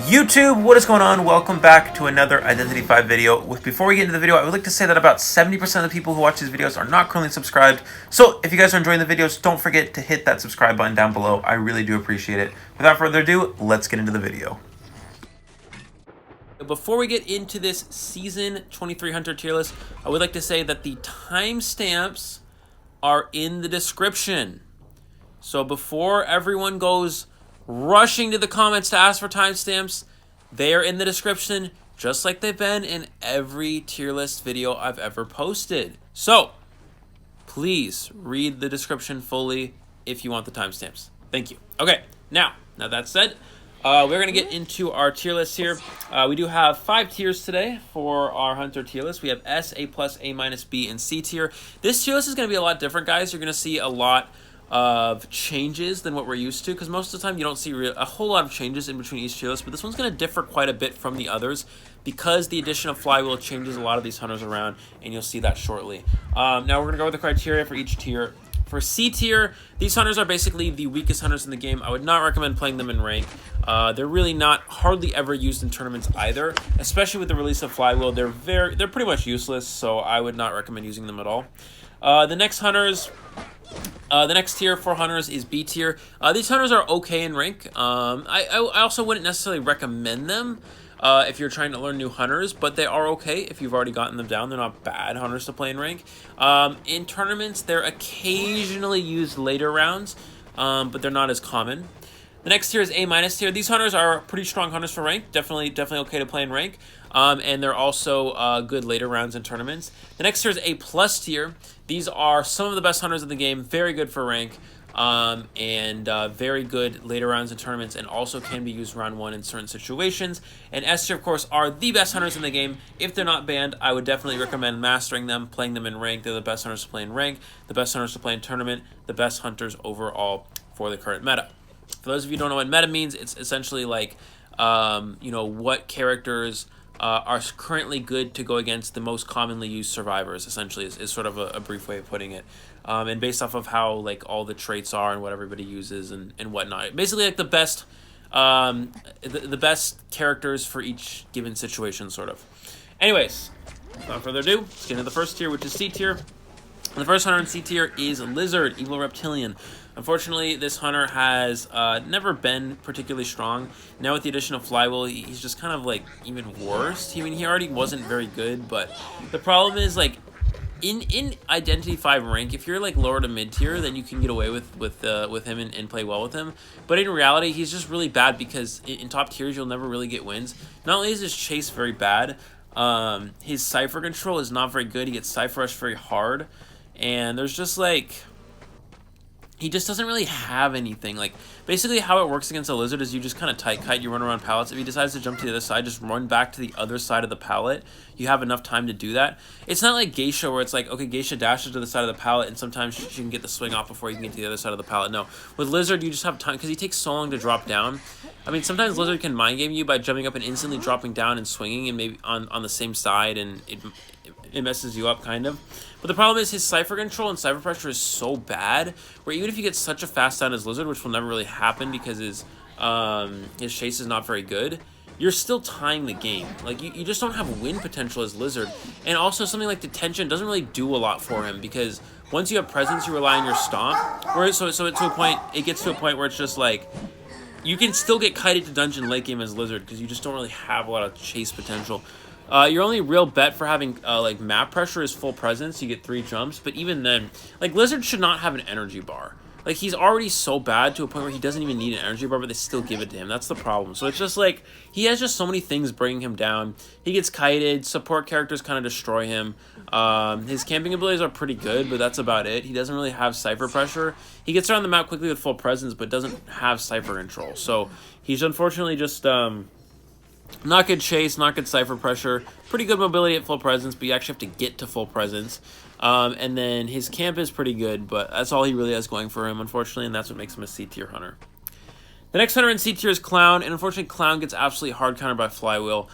YouTube, what is going on? Welcome back to another Identity 5 video. Before we get into the video, I would like to say that about 70% of the people who watch these videos are not currently subscribed. So if you guys are enjoying the videos, don't forget to hit that subscribe button down below. I really do appreciate it. Without further ado, let's get into the video. Before we get into this Season 23 Hunter tier list, I would like to say that the timestamps are in the description. So before everyone goes rushing to the comments to ask for timestamps, they are in the description, just like they've been in every tier list video I've ever posted. So please read the description fully if you want the timestamps. Thank you. Okay, now that said, we're going to get into our tier list here. We do have 5 tiers today for our Hunter tier list. We have S, A+, A-, B, and C tier. This tier list is going to be a lot different, guys. You're going to see a lot of changes than what we're used to, because most of the time you don't see a whole lot of changes in between each tier list, but this one's going to differ quite a bit from the others because the addition of flywheel changes a lot of these hunters around, and you'll see that shortly. Now we're going to go with the criteria for each tier. For C tier, these hunters are basically the weakest hunters in the game. I would not recommend playing them in rank. They're really not hardly ever used in tournaments either, especially with the release of flywheel. They're pretty much useless, so I would not recommend using them at all. The next tier for hunters is B tier. These hunters are okay in rank. I also wouldn't necessarily recommend them if you're trying to learn new hunters, but they are okay if you've already gotten them down. They're not bad hunters to play in rank. In tournaments, they're occasionally used later rounds, but they're not as common. The next tier is A- tier. These hunters are pretty strong hunters for rank. Definitely okay to play in rank. And they're also good later rounds in tournaments. The next tier is A+ tier. These are some of the best hunters in the game. Very good for rank. And very good later rounds in tournaments, and also can be used round 1 in certain situations. And S tier, of course, are the best hunters in the game. If they're not banned, I would definitely recommend mastering them, playing them in rank. They're the best hunters to play in rank, the best hunters to play in tournament, the best hunters overall for the current meta. For those of you who don't know what meta means, it's essentially like, what characters are currently good to go against the most commonly used survivors, essentially, is sort of a brief way of putting it. And based off of how, like, all the traits are and what everybody uses and whatnot. Basically, like, the best characters for each given situation, sort of. Anyways, without further ado, let's get into the first tier, which is C tier. And the first hunter in C tier is Lizard, Evil Reptilian. Unfortunately, this hunter has never been particularly strong. Now with the addition of flywheel, he's just kind of like even worse. I mean, he already wasn't very good, but the problem is, like, in Identity 5 rank, if you're like lower to mid tier, then you can get away with him and play well with him. But in reality, he's just really bad because in top tiers you'll never really get wins. Not only is his chase very bad, his cipher control is not very good. He gets cipher rush very hard, and there's just like, he just doesn't really have anything. Like, basically how it works against a lizard is you just kind of tight kite, you run around pallets. If he decides to jump to the other side, just run back to the other side of the pallet. You have enough time to do that. It's not like Geisha, where it's like, okay, Geisha dashes to the side of the pallet, and sometimes she can get the swing off before you can get to the other side of the pallet. No. With Lizard, you just have time, because he takes so long to drop down. I mean, sometimes Lizard can mind game you by jumping up and instantly dropping down and swinging, and maybe on the same side, and it messes you up, kind of. But the problem is his cipher control and cipher pressure is so bad, where even if you get such a fast down as Lizard, which will never really happen because his chase is not very good, you're still tying the game. Like, you just don't have win potential as Lizard. And also something like Detention doesn't really do a lot for him, because once you have presence, you rely on your stomp. So it gets to a point where it's just like, you can still get kited to dungeon late game as Lizard, because you just don't really have a lot of chase potential. Your only real bet for having like map pressure is full presence. You get 3 jumps, but even then, like, Lizard should not have an energy bar. Like, he's already so bad to a point where he doesn't even need an energy bar, but they still give it to him. That's the problem. So it's just like, he has just so many things bringing him down. He gets kited. Support characters kind of destroy him. His camping abilities are pretty good, but that's about it. He doesn't really have cipher pressure. He gets around the map quickly with full presence, but doesn't have cipher control. So he's unfortunately just not good chase, not good cipher pressure, pretty good mobility at full presence, but you actually have to get to full presence. And then his camp is pretty good, but that's all he really has going for him, unfortunately, and that's what makes him a C tier hunter. The next hunter in C tier is Clown, and unfortunately Clown gets absolutely hard countered by flywheel.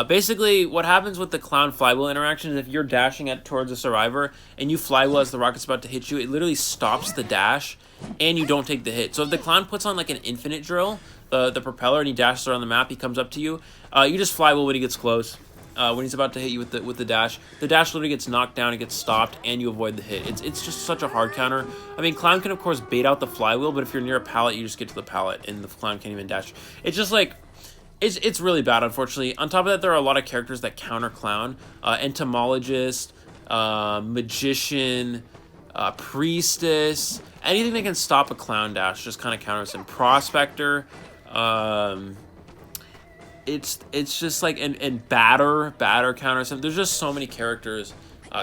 Basically, what happens with the Clown flywheel interaction is if you're dashing towards a survivor and you flywheel as the rocket's about to hit you, it literally stops the dash and you don't take the hit. So if the Clown puts on like an infinite drill, the propeller and he dashes around the map, he comes up to you. You just flywheel when he gets close. When he's about to hit you with the dash literally gets knocked down, it gets stopped, and you avoid the hit. It's just such a hard counter. I mean, Clown can of course bait out the flywheel, but if you're near a pallet, you just get to the pallet, and the Clown can't even dash. It's just like, it's really bad, unfortunately. On top of that, there are a lot of characters that counter Clown. Entomologist, Magician, Priestess, anything that can stop a Clown dash just kind of counters him. Prospector, it's just like, and batter counters him. There's just so many characters.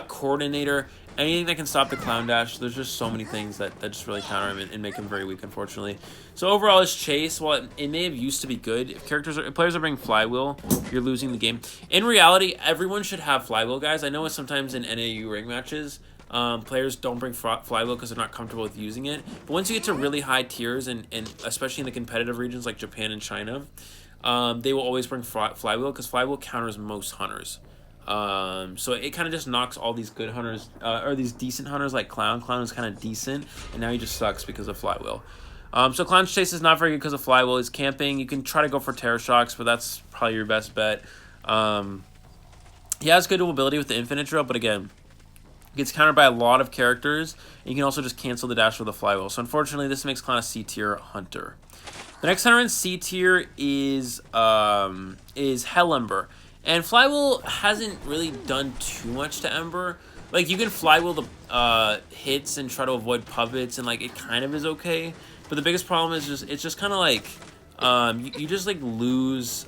Coordinator, anything that can stop the Clown dash. There's just so many things that just really counter him and make him very weak, unfortunately. So overall, his chase, while it may have used to be good, if players are bringing flywheel, you're losing the game. In reality, everyone should have flywheel, guys. I know sometimes in NaEu ring matches, players don't bring flywheel because they're not comfortable with using it. But once you get to really high tiers, and especially in the competitive regions like Japan and China, they will always bring flywheel because flywheel counters most hunters. So it kind of just knocks all these good hunters, or these decent hunters like Clown. Clown is kind of decent, and now he just sucks because of flywheel. So Clown's chase is not very good because of flywheel. He's camping. You can try to go for Terror Shocks, but that's probably your best bet. He has good ability with the infinite drill, but again, gets countered by a lot of characters, and you can also just cancel the dash with the flywheel. So unfortunately, this makes Clown a C tier hunter. The next hunter in C tier is Hell Ember. And flywheel hasn't really done too much to Ember. Like, you can flywheel the hits and try to avoid puppets, and like it kind of is okay. But the biggest problem is it's just kind of like you just like lose.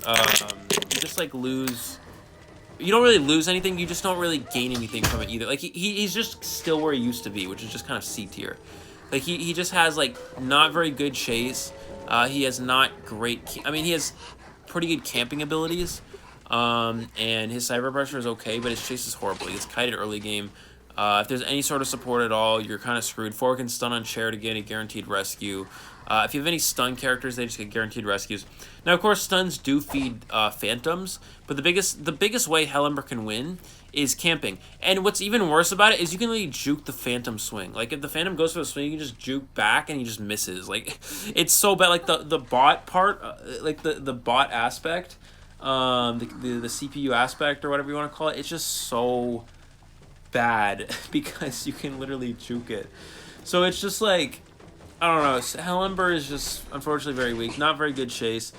You don't really lose anything. You just don't really gain anything from it either. Like he's just still where he used to be, which is just kind of C tier. Like he just has like not very good chase. He has not great. I mean, he has pretty good camping abilities. And his cyber pressure is okay, but his chase is horrible. He gets kited early game. If there's any sort of support at all, you're kind of screwed. 4 can stun on chair to get a guaranteed rescue. If you have any stun characters, they just get guaranteed rescues. Now, of course, stuns do feed phantoms, but the biggest way Hell Ember can win is camping. And what's even worse about it is you can really juke the phantom swing. Like, if the phantom goes for the swing, you can just juke back and he just misses. Like, it's so bad. Like, the bot part, like the bot aspect, the CPU aspect or whatever you want to call it, it's just so bad because you can literally juke it. So it's just like, I don't know, Hell Ember is just unfortunately very weak. Not very good chase.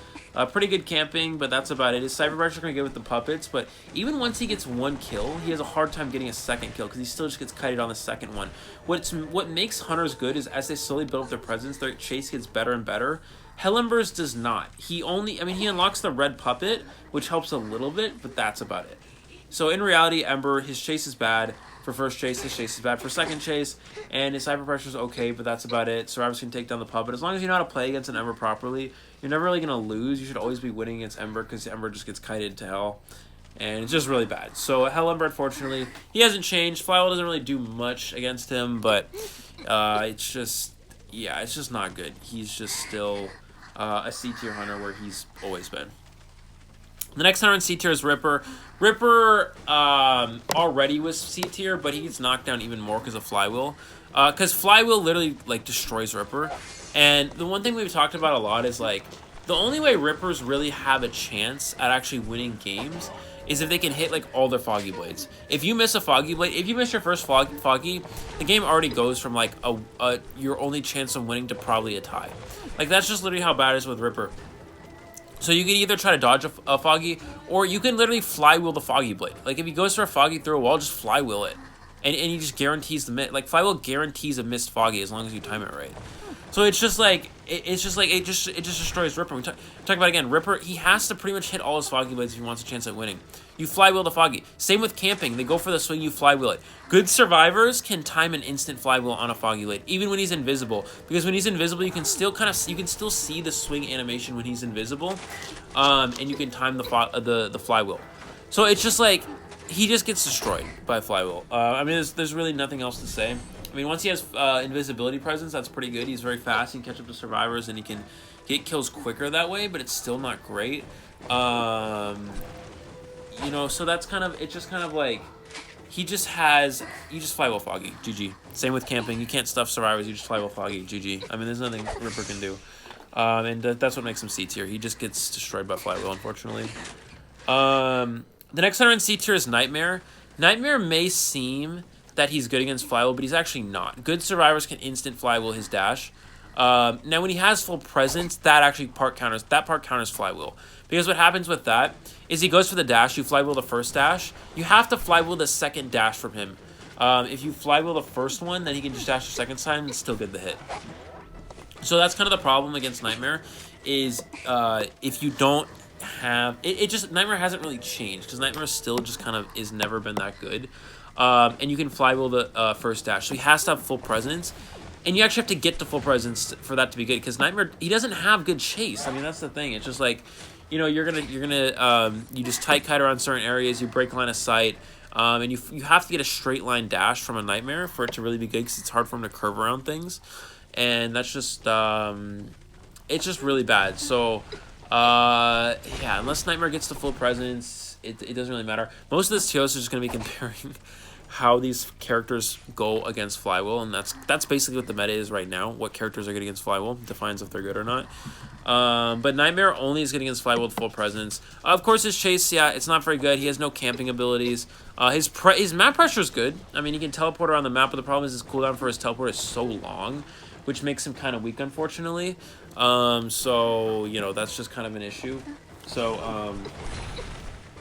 Pretty good camping, but that's about it. His cyber pressure going to get with the puppets, but even once he gets 1 kill, he has a hard time getting a 2nd kill because he still just gets kited on the 2nd one. What makes hunters good is as they slowly build up their presence, their chase gets better and better. Hell Ember's does not. He unlocks the red puppet, which helps a little bit, but that's about it. So in reality, Ember, his chase is bad. For first chase, his chase is bad. For second chase, and his cyber pressure is okay, but that's about it. Survivors can take down the puppet. As long as you know how to play against an Ember properly, you're never really going to lose. You should always be winning against Ember because Ember just gets kited to hell. And it's just really bad. So Hell Ember, unfortunately, he hasn't changed. Flywheel doesn't really do much against him, but it's just not good. He's just still a C tier hunter where he's always been. The next hunter in C tier is Ripper. Ripper already was C tier, but he gets knocked down even more because of Flywheel. Because Flywheel literally like destroys Ripper. And the one thing we've talked about a lot is like the only way Rippers really have a chance at actually winning games is if they can hit like all their Foggy Blades. If you miss a Foggy Blade, if you miss your first Foggy, the game already goes from like your only chance of winning to probably a tie. Like that's just literally how bad it is with Ripper. So you can either try to dodge a Foggy, or you can literally flywheel the Foggy Blade. Like, if he goes for a Foggy through a wall, just flywheel it. And he just guarantees the miss. Like, flywheel guarantees a missed Foggy as long as you time it right. So it's just like, it just destroys Ripper. We talk about, again, Ripper, he has to pretty much hit all his Foggy Blades if he wants a chance at winning. You flywheel the Foggy. Same with camping. They go for the swing, you flywheel it. Good survivors can time an instant flywheel on a Foggy Blade, even when he's invisible. Because when he's invisible, you can still see the swing animation when he's invisible. And you can time the flywheel. So it's just like, he just gets destroyed by flywheel. I mean, there's really nothing else to say. I mean, once he has invisibility presence, that's pretty good. He's very fast. He can catch up to survivors, and he can get kills quicker that way, but it's still not great. You know, so that's kind of, it's just kind of like, you just flywheel Foggy, GG. Same with camping. You can't stuff survivors, you just flywheel Foggy, GG. I mean, there's nothing Ripper can do. And that's what makes him C tier. He just gets destroyed by flywheel, unfortunately. The next hunter in C tier is Nightmare. Nightmare may seem that he's good against flywheel, but he's actually not. Good survivors can instant flywheel his dash. Now, when he has full presence, that part counters flywheel. Because what happens with that is he goes for the dash, you flywheel the first dash. You have to flywheel the second dash from him. If you flywheel the first one, then he can just dash the second time and still get the hit. So that's kind of the problem against Nightmare, is if you don't have... Nightmare hasn't really changed, because Nightmare still just kind of is never been that good. And you can flywheel the first dash. So he has to have full presence. And you actually have to get to full presence for that to be good, because Nightmare, he doesn't have good chase. I mean, that's the thing. It's just like, you know, you just tight kite around certain areas, you break line of sight, and you have to get a straight line dash from a Nightmare for it to really be good, because it's hard for him to curve around things. And that's just, it's just really bad. So, yeah, unless Nightmare gets to full presence, it doesn't really matter. Most of this TOS is just going to be comparing how these characters go against flywheel, and that's basically what the meta is right now. What characters are good against flywheel defines if they're good or not. But Nightmare only is good against flywheel with full presence. Of course, his chase, yeah, it's not very good. He has no camping abilities. His map pressure is good. I mean, he can teleport around the map, but the problem is his cooldown for his teleport is so long, which makes him kind of weak, unfortunately. So, you know, that's just kind of an issue. So,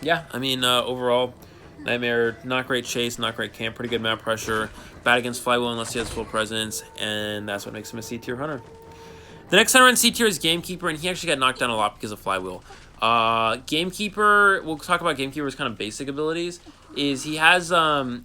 yeah, I mean, overall, Nightmare, not great chase, not great camp, pretty good map pressure, bad against flywheel unless he has full presence, and that's what makes him a C tier hunter. The next hunter in C tier is Gamekeeper, and he actually got knocked down a lot because of flywheel. Gamekeeper, we'll talk about Gamekeeper's kind of basic abilities. Is he has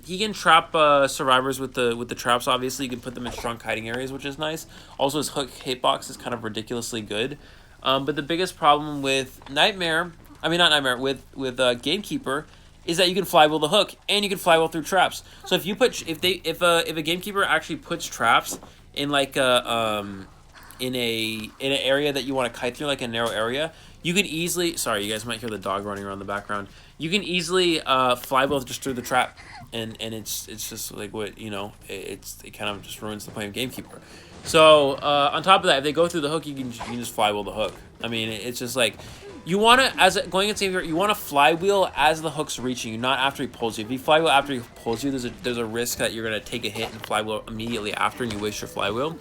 he can trap survivors with the traps. Obviously, you can put them in strong kiting areas, which is nice. Also, his hook hitbox is kind of ridiculously good. But the biggest problem with with Gamekeeper is that you can flywheel the hook and you can flywheel through traps. So if a Gamekeeper actually puts traps in like in an area that you want to kite through, like a narrow area, you can easily, sorry, you guys might hear the dog running around the background. You can easily flywheel just through the trap, and it's just like what, you know, it kind of just ruins the point of Gamekeeper. So on top of that, if they go through the hook, you can just flywheel the hook. I mean, it's just like, you want to, going against Ember, you want to flywheel as the hook's reaching you, not after he pulls you. If you flywheel after he pulls you, there's a risk that you're going to take a hit and flywheel immediately after, and you waste your flywheel.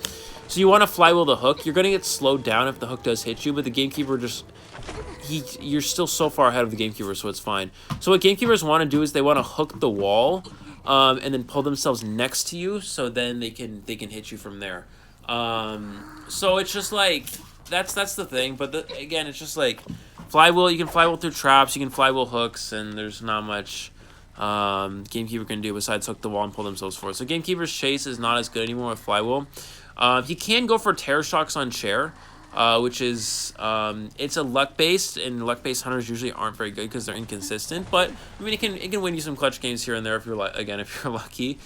So you want to flywheel the hook. You're going to get slowed down if the hook does hit you, but the Gamekeeper just, you're still so far ahead of the Gamekeeper, so it's fine. So what Gamekeepers want to do is they want to hook the wall, and then pull themselves next to you, so then they can hit you from there. So it's just like, that's the thing, but again, it's just like, flywheel, you can flywheel through traps, you can flywheel hooks, and there's not much Gamekeeper can do besides hook the wall and pull themselves forward. So Gamekeeper's chase is not as good anymore with flywheel. He can go for terror shocks on chair, which is, it's a luck-based, and luck-based hunters usually aren't very good because they're inconsistent, but, I mean, it can win you some clutch games here and there if you're lucky.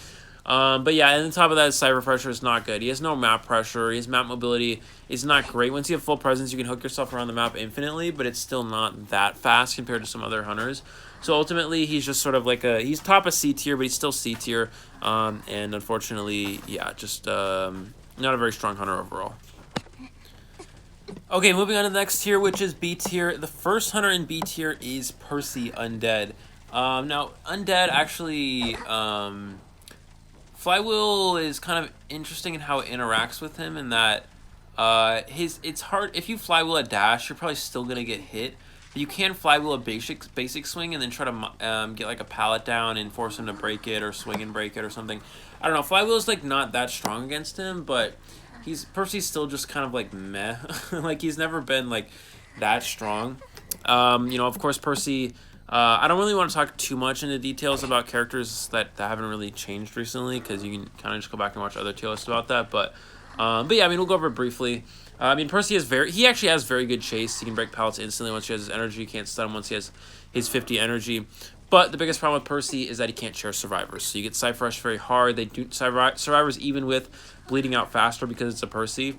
But yeah, and on top of that, his cyber pressure is not good. He has no map pressure. His map mobility is not great. Once you have full presence, you can hook yourself around the map infinitely, but it's still not that fast compared to some other hunters. So ultimately, he's just sort of like he's top of C tier, but he's still C tier. And unfortunately, yeah, just not a very strong hunter overall. Okay, moving on to the next tier, which is B tier. The first hunter in B tier is Percy Undead. Now, Undead actually... Flywheel is kind of interesting in how it interacts with him, in that it's hard. If you flywheel a dash, you're probably still gonna get hit, but you can flywheel a basic swing and then try to get like a pallet down and force him to break it or swing and break it or something. I don't know. Flywheel is like not that strong against him, but Percy's still just kind of like meh. Like, he's never been like that strong. You know, of course, Percy. I don't really want to talk too much into details about characters that haven't really changed recently, because you can kind of just go back and watch other tier lists about that. But yeah, I mean, we'll go over it briefly. I mean, Percy he actually has very good chase. He can break pallets instantly once he has his energy. He can't stun him once he has his 50 energy. But the biggest problem with Percy is that he can't share survivors. So you get Cypher Rush very hard. They do survivors even with bleeding out faster because it's a Percy.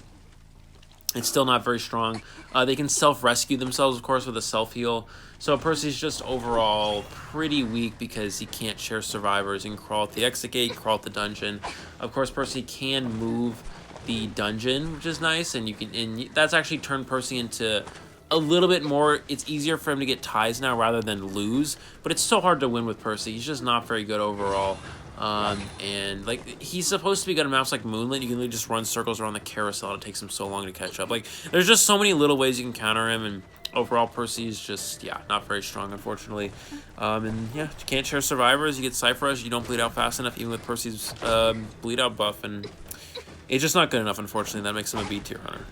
It's still not very strong. They can self-rescue themselves, of course, with a self-heal. So Percy's just overall pretty weak because he can't share survivors. He can crawl at the exit gate, crawl at the dungeon. Of course, Percy can move the dungeon, which is nice, and that's actually turned Percy into a little bit more. It's easier for him to get ties now rather than lose, but it's so hard to win with Percy. He's just not very good overall. And like he's supposed to be good at maps like Moonlit. You can literally just run circles around the carousel. It takes him so long to catch up. Like there's just so many little ways you can counter him, and overall Percy is just not very strong, unfortunately. And yeah, you can't share survivors. You get Cypher Rush. You don't bleed out fast enough, even with Percy's bleed out buff, and it's just not good enough. Unfortunately, that makes him a B tier hunter.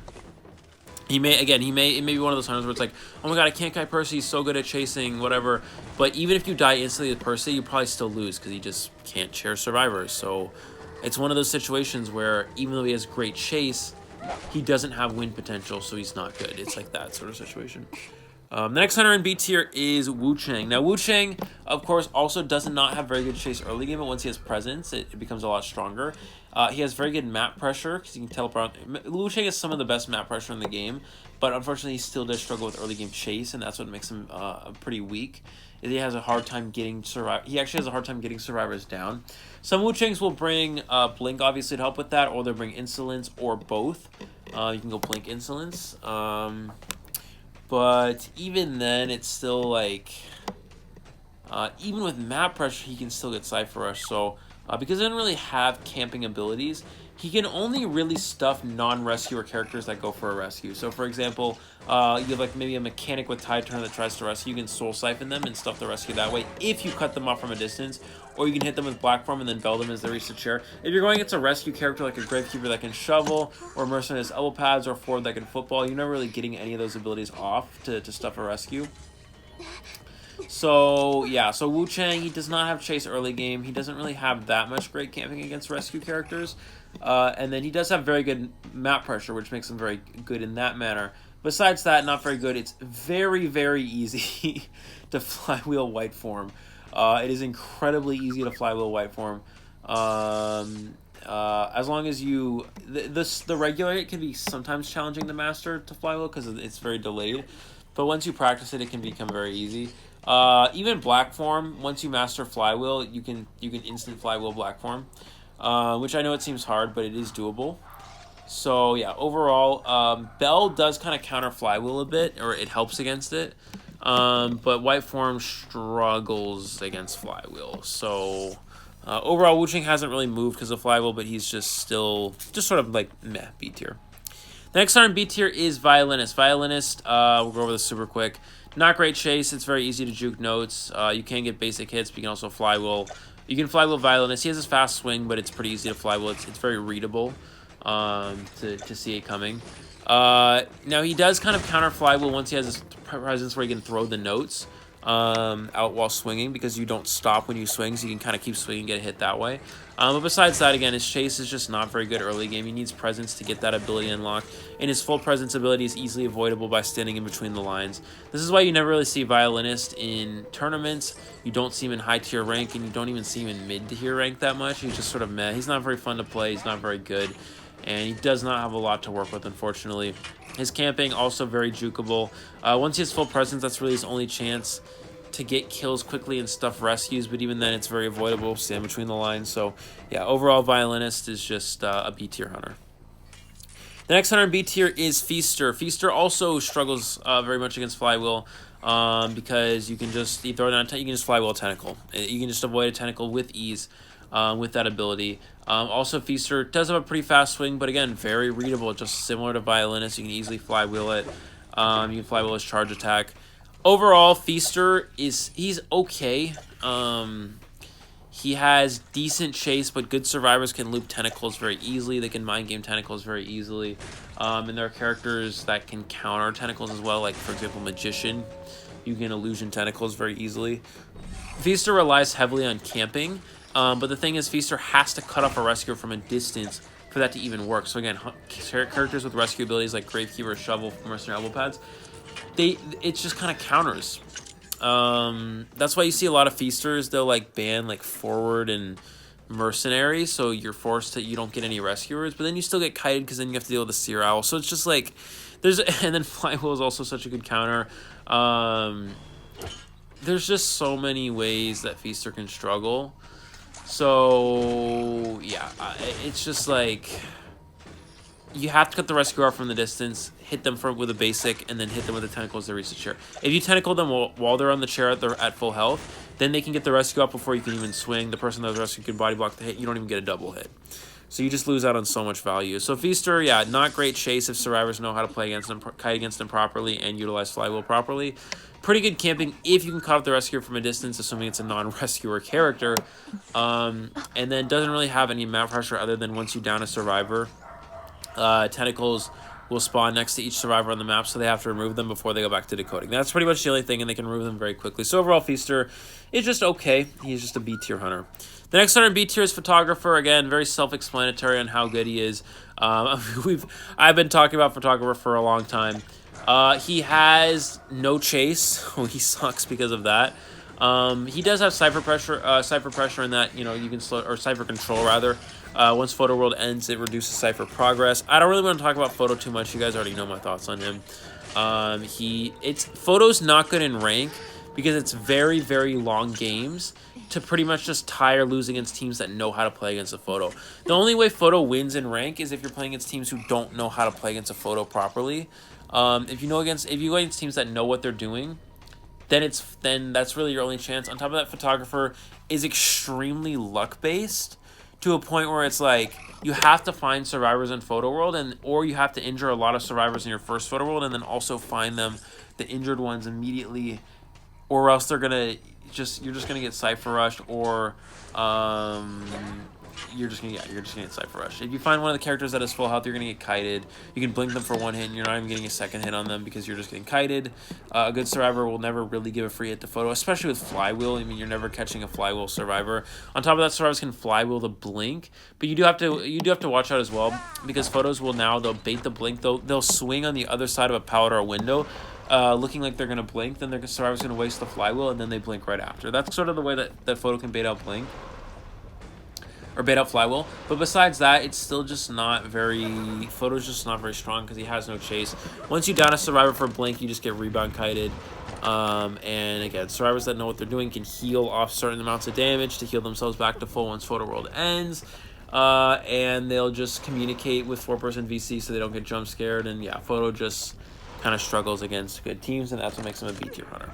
It may be one of those hunters where it's like, oh my god, I can't kite Percy, he's so good at chasing, whatever. But even if you die instantly with Percy, you probably still lose because he just can't share survivors. So it's one of those situations where even though he has great chase, he doesn't have win potential, so he's not good. It's like that sort of situation. The next hunter in B tier is Wu Chang. Now, Wu Chang, of course, also does not have very good chase early game, but once he has presence, it becomes a lot stronger. He has very good map pressure, because he can teleport. Wu Chang has some of the best map pressure in the game, but unfortunately, he still does struggle with early game chase, and that's what makes him pretty weak. He has a hard time getting He actually has a hard time getting survivors down. Some Wu Changs will bring Blink, obviously, to help with that, or they'll bring Insolence, or both. You can go Blink Insolence. But even then, it's still like, even with map pressure, he can still get Cypher Rush. So, because he doesn't really have camping abilities, he can only really stuff non-rescuer characters that go for a rescue. So, for example, you have like maybe a mechanic with Tide Turner that tries to rescue. You can Soul Siphon them and stuff the rescue that way if you cut them off from a distance. Or you can hit them with Black Form and then bell them as they reach the chair. If you're going against a rescue character like a Gamekeeper that can shovel, or Mercenary's elbow pads, or Ford that can football, you're never really getting any of those abilities off to stuff a rescue. So, yeah, so Wu Chang, he does not have chase early game. He doesn't really have that much great camping against rescue characters. And then he does have very good map pressure, which makes him very good in that manner. Besides that, not very good. It's very, very easy to flywheel white form. It is incredibly easy to flywheel white form. As long as you... The regular, it can be sometimes challenging to master to flywheel because it's very delayed. But once you practice it, it can become very easy. Even black form, once you master flywheel, you can instant flywheel black form. Which I know it seems hard, but it is doable. So yeah, overall, Bell does kind of counter flywheel a bit, or it helps against it. But white form struggles against flywheel. So overall, Wu Chang hasn't really moved because of flywheel, but he's just still sort of like meh, B tier. The next star in B tier is Violinist. Violinist, we'll go over this super quick. Not great chase. It's very easy to juke notes. You can get basic hits, but you can also flywheel. You can flywheel Violinist. He has his fast swing, but it's pretty easy to flywheel. It's very readable to see it coming. Now, he does kind of counter flywheel once he has his presence where he can throw the notes out while swinging, because you don't stop when you swing, so you can kind of keep swinging and get a hit that way. But besides that, again, his chase is just not very good early game. He needs presence to get that ability unlocked, and his full presence ability is easily avoidable by standing in between the lines. This is why you never really see Violinist in tournaments. You don't see him in high tier rank, and you don't even see him in mid tier rank that much. He's just sort of meh. He's not very fun to play. He's not very good, and he does not have a lot to work with, unfortunately. His camping, also very jukeable. Once he has full presence, that's really his only chance to get kills quickly and stuff rescues, but even then it's very avoidable, stand between the lines. So yeah, overall Violinist is just a B tier hunter. The next hunter in B tier is Feaster. Feaster also struggles very much against flywheel because you can just you can just flywheel a tentacle. You can just avoid a tentacle with ease with that ability. Also, Feaster does have a pretty fast swing, but again, very readable, just similar to Violinist. You can easily flywheel it. You can flywheel his charge attack. Overall, Feaster he's okay. He has decent chase, but good survivors can loop tentacles very easily. They can mind game tentacles very easily. And there are characters that can counter tentacles as well, like, for example, Magician. You can illusion tentacles very easily. Feaster relies heavily on camping, but the thing is, Feaster has to cut off a rescuer from a distance for that to even work. So again, characters with rescue abilities like Gamekeeper, Shovel, Mercenary elbow pads, it's just kind of counters. That's why you see a lot of Feasters, they'll like ban like Forward and Mercenary, so you don't get any rescuers, but then you still get kited because then you have to deal with the Seer Owl. So it's just like and then Flywheel is also such a good counter. There's just so many ways that Feaster can struggle. So yeah, it's just like you have to cut the rescue off from the distance, hit them with a basic, and then hit them with the tentacles to reach the chair. If you tentacle them while they're on the chair at full health, then they can get the rescue up before you can even swing. The person that was rescued can body block the hit. You don't even get a double hit. So you just lose out on so much value. So Feaster, yeah, not great chase if survivors know how to play against them, kite against them properly, and utilize flywheel properly. Pretty good camping if you can cut off the rescuer from a distance, assuming it's a non-rescuer character. And then doesn't really have any map pressure other than once you down a survivor, tentacles will spawn next to each survivor on the map, so they have to remove them before they go back to decoding. That's pretty much the only thing, and they can remove them very quickly. So overall, Feaster is just okay. He's just a B tier hunter. The next hunter in B tier is Photographer. Again, very self-explanatory on how good he is. I've been talking about Photographer for a long time. He has no chase. He sucks because of that. He does have Cypher pressure in that, you know, you can slow, or Cypher control rather. Once Photo World ends, it reduces Cypher progress. I don't really want to talk about Photo too much. You guys already know my thoughts on him. Photo's not good in rank because it's very, very long games to pretty much just tie or lose against teams that know how to play against a Photo. The only way Photo wins in rank is if you're playing against teams who don't know how to play against a Photo properly. If you go against teams that know what they're doing, then that's really your only chance. On top of that, Photographer is extremely luck based to a point where it's like you have to find survivors in Photo World, or you have to injure a lot of survivors in your first Photo World, and then also find the injured ones immediately, or else you're just gonna get Cypher rushed, or you're just gonna get Cypher rushed. If you find one of the characters that is full health, you're gonna get kited. You can blink them for one hit, and you're not even getting a second hit on them because you're just getting kited. A good survivor will never really give a free hit to Photo, especially with flywheel. I mean, you're never catching a flywheel survivor. On top of that, survivors can flywheel the blink, but you do have to watch out as well, because Photos they'll bait the blink. They'll swing on the other side of a pallet or a window, looking like they're gonna blink. Then their survivor's gonna waste the flywheel, and then they blink right after. That's sort of the way that Photo can bait out blink. Or bait out flywheel, but besides that, it's still just not very. Photo's just not very strong because he has no chase. Once you down a survivor for blink, you just get rebound kited. And again, survivors that know what they're doing can heal off certain amounts of damage to heal themselves back to full once Photo World ends. And they'll just communicate with 4-person VC so they don't get jump scared. And yeah, Photo just kind of struggles against good teams, and that's what makes him a B tier hunter.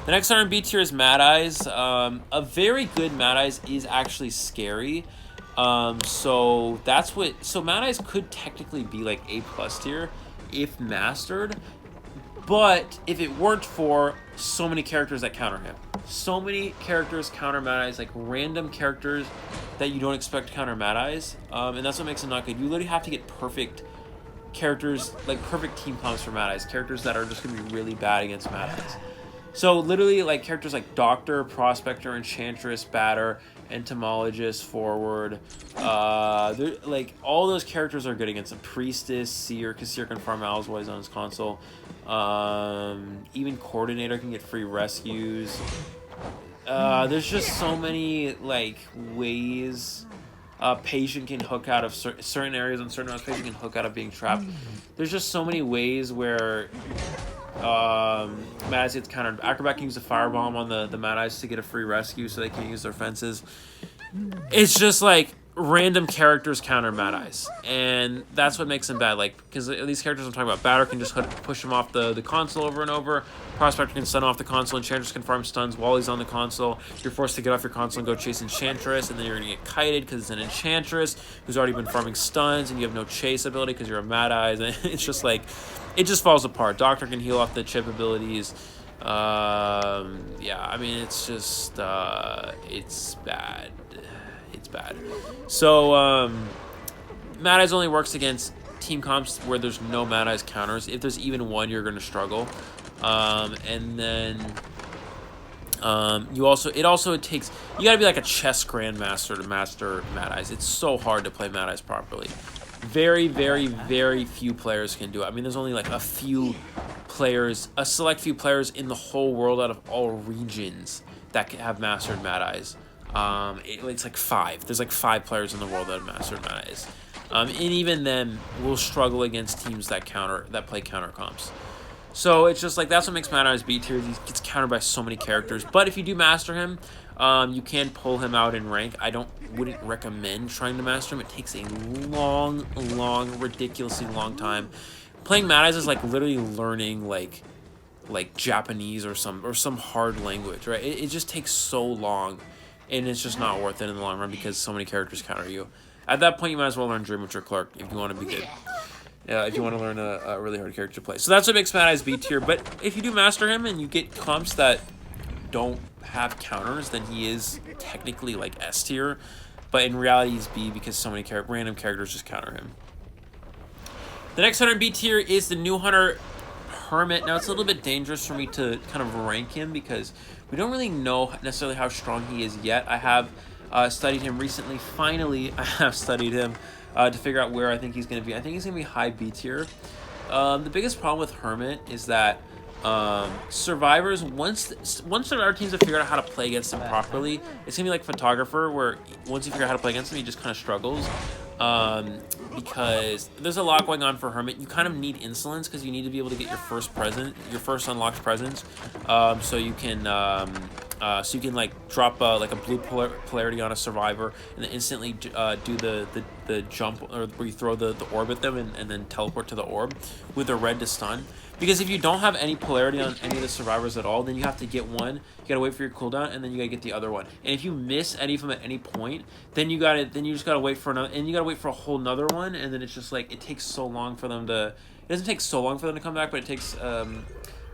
The next hunter in B tier is Mad Eyes. A very good Mad Eyes is actually scary. So Mad Eyes could technically be like A+ tier if mastered, but if it weren't for so many characters that counter him. So many characters counter Mad Eyes, like random characters that you don't expect to counter Mad Eyes, and that's what makes him not good. You literally have to get perfect characters, like perfect team comps for Mad Eyes, characters that are just going to be really bad against Mad Eyes. So literally, like characters like Doctor, Prospector, Enchantress, Batter, Entomologist, Forward, like all those characters are good against a Priestess, Seer, because Seer can farm owls while he's on his console. Even Coordinator can get free rescues. There's just so many like ways. Patient can hook out of certain areas on certain rounds. Patient can hook out of being trapped. There's just so many ways where Mad Eyes gets countered. Acrobat can use a firebomb on the Mad Eyes to get a free rescue so they can't use their fences. It's just like random characters counter Mad Eyes, and that's what makes them bad. Like, because these characters I'm talking about, Batter can just push him off the console over and over. Prospector can stun off the console. Enchantress can farm stuns while he's on the console. You're forced to get off your console and go chase Enchantress, and then you're gonna get kited because it's an Enchantress who's already been farming stuns, and you have no chase ability because you're a Mad Eyes, and it's just like it just falls apart. Doctor can heal off the chip abilities. Yeah, I mean it's just it's bad. It's bad. So Mad Eyes only works against team comps where there's no Mad Eyes counters. If there's even one, you're going to struggle. And then it takes, you got to be like a chess grandmaster to master Mad Eyes. It's so hard to play Mad Eyes properly. Very, very, very few players can do it. I mean, there's only like a select few players in the whole world out of all regions that have mastered Mad Eyes. It's like 5. There's like 5 players in the world that have mastered Mad Eyes. And even then will struggle against teams that play counter comps. So it's just like that's what makes Mad Eyes B tier. He gets countered by so many characters. But if you do master him, You can pull him out in rank. I wouldn't recommend trying to master him. It takes a long, ridiculously long time. Playing Mad Eyes is like literally learning like Japanese or some hard language, right? It just takes so long, and it's just not worth it in the long run because so many characters counter you. At that point, you might as well learn Dream Witcher Clerk if you want to be good. If you want to learn a really hard character to play. So that's what makes Mad Eyes B tier. But if you do master him and you get comps that don't have counters, then he is technically like S tier. But in reality, he's B because so many random characters just counter him. The next hunter in B tier is the new hunter Hermit. Now, it's a little bit dangerous for me to kind of rank him because we don't really know necessarily how strong he is yet. I have studied him recently. Finally, I have studied him to figure out where I think he's going to be. I think he's going to be high B tier. The biggest problem with Hermit is that survivors, once our teams have figured out how to play against him properly, it's going to be like Photographer, where once you figure out how to play against him, he just kind of struggles. Because there's a lot going on for Hermit. You kind of need insolence because you need to be able to get your first unlocked presence, so you can like drop like a blue polarity on a survivor and then instantly do the jump, or where you throw the orb at them and then teleport to the orb with a red to stun. Because if you don't have any polarity on any of the survivors at all, then you have to get one, you gotta wait for your cooldown, and then you gotta get the other one. And if you miss any of them at any point, then you just gotta wait for another, and you gotta wait for a whole nother one, and then it's just like, it takes so long for them to, it doesn't take so long for them to come back, but it takes,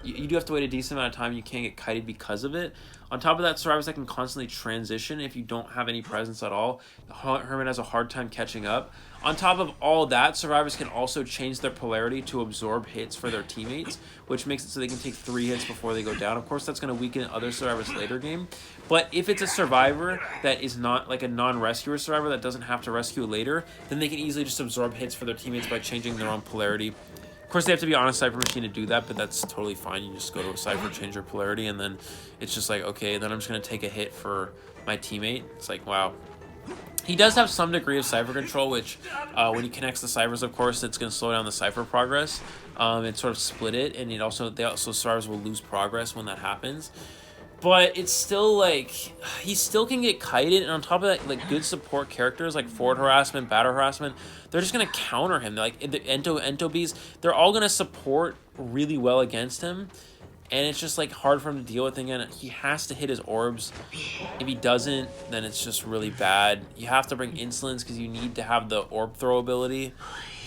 you do have to wait a decent amount of time, and you can't get kited because of it. On top of that, survivors that can constantly transition if you don't have any presence at all. Hermit has a hard time catching up. On top of all that, survivors can also change their polarity to absorb hits for their teammates, which makes it so they can take 3 hits before they go down. Of course, that's going to weaken other survivors later game. But if it's a survivor that is not like a non-rescuer survivor that doesn't have to rescue later, then they can easily just absorb hits for their teammates by changing their own polarity. Of course, they have to be on a Cypher machine to do that, but that's totally fine. You just go to a Cypher, change your polarity, and then it's just like, okay, then I'm just going to take a hit for my teammate. It's like, wow. He does have some degree of Cypher control, which when he connects the Cyphers, of course, it's going to slow down the Cypher progress and sort of split it, and survivors will lose progress when that happens. But it's still like, he still can get kited, and on top of that, like good support characters like forward harassment, batter harassment, they're just gonna counter him. Like the Ento Bees, they're all gonna support really well against him, and it's just like hard for him to deal with. Again, he has to hit his orbs. If he doesn't, then it's just really bad. You have to bring insolence because you need to have the orb throw ability,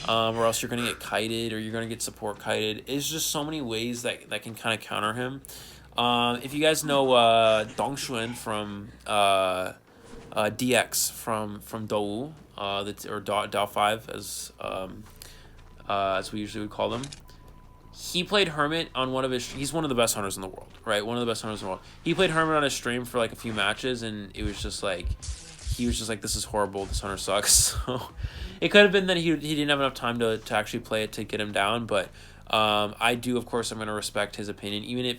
or else you're gonna get kited, or you're gonna get support kited. It's just so many ways that can kind of counter him. If you guys know Dongxuan from DX from Dou, or Dao 5 as we usually would call them. He played Hermit on he's one of the best hunters in the world, right? One of the best hunters in the world. He played Hermit on his stream for like a few matches, and it was just like, he was just like, this is horrible, this hunter sucks. So it could have been that he didn't have enough time to actually play it to get him down, but I do, of course, I'm going to respect his opinion, even if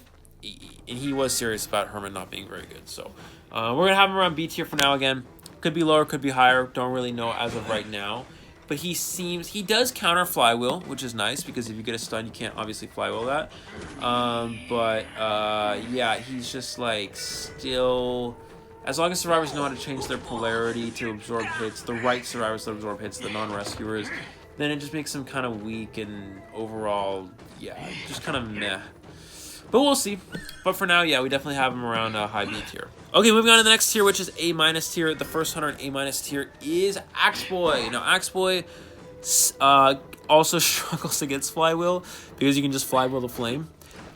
he was serious about Hermit not being very good. So we're going to have him around B tier for now again. Could be lower, could be higher. Don't really know as of right now. But he does counter flywheel, which is nice, because if you get a stun, you can't obviously flywheel that. Yeah, he's just like still, as long as survivors know how to change their polarity to absorb hits, the right survivors to absorb hits, the non-rescuers, then it just makes them kind of weak and overall, yeah, just kind of meh. But we'll see. But for now, yeah, we definitely have him around high B tier. Okay, moving on to the next tier, which is A- tier. The first hunter in A- tier is Axeboy. Now, Axeboy also struggles against flywheel because you can just flywheel the flame.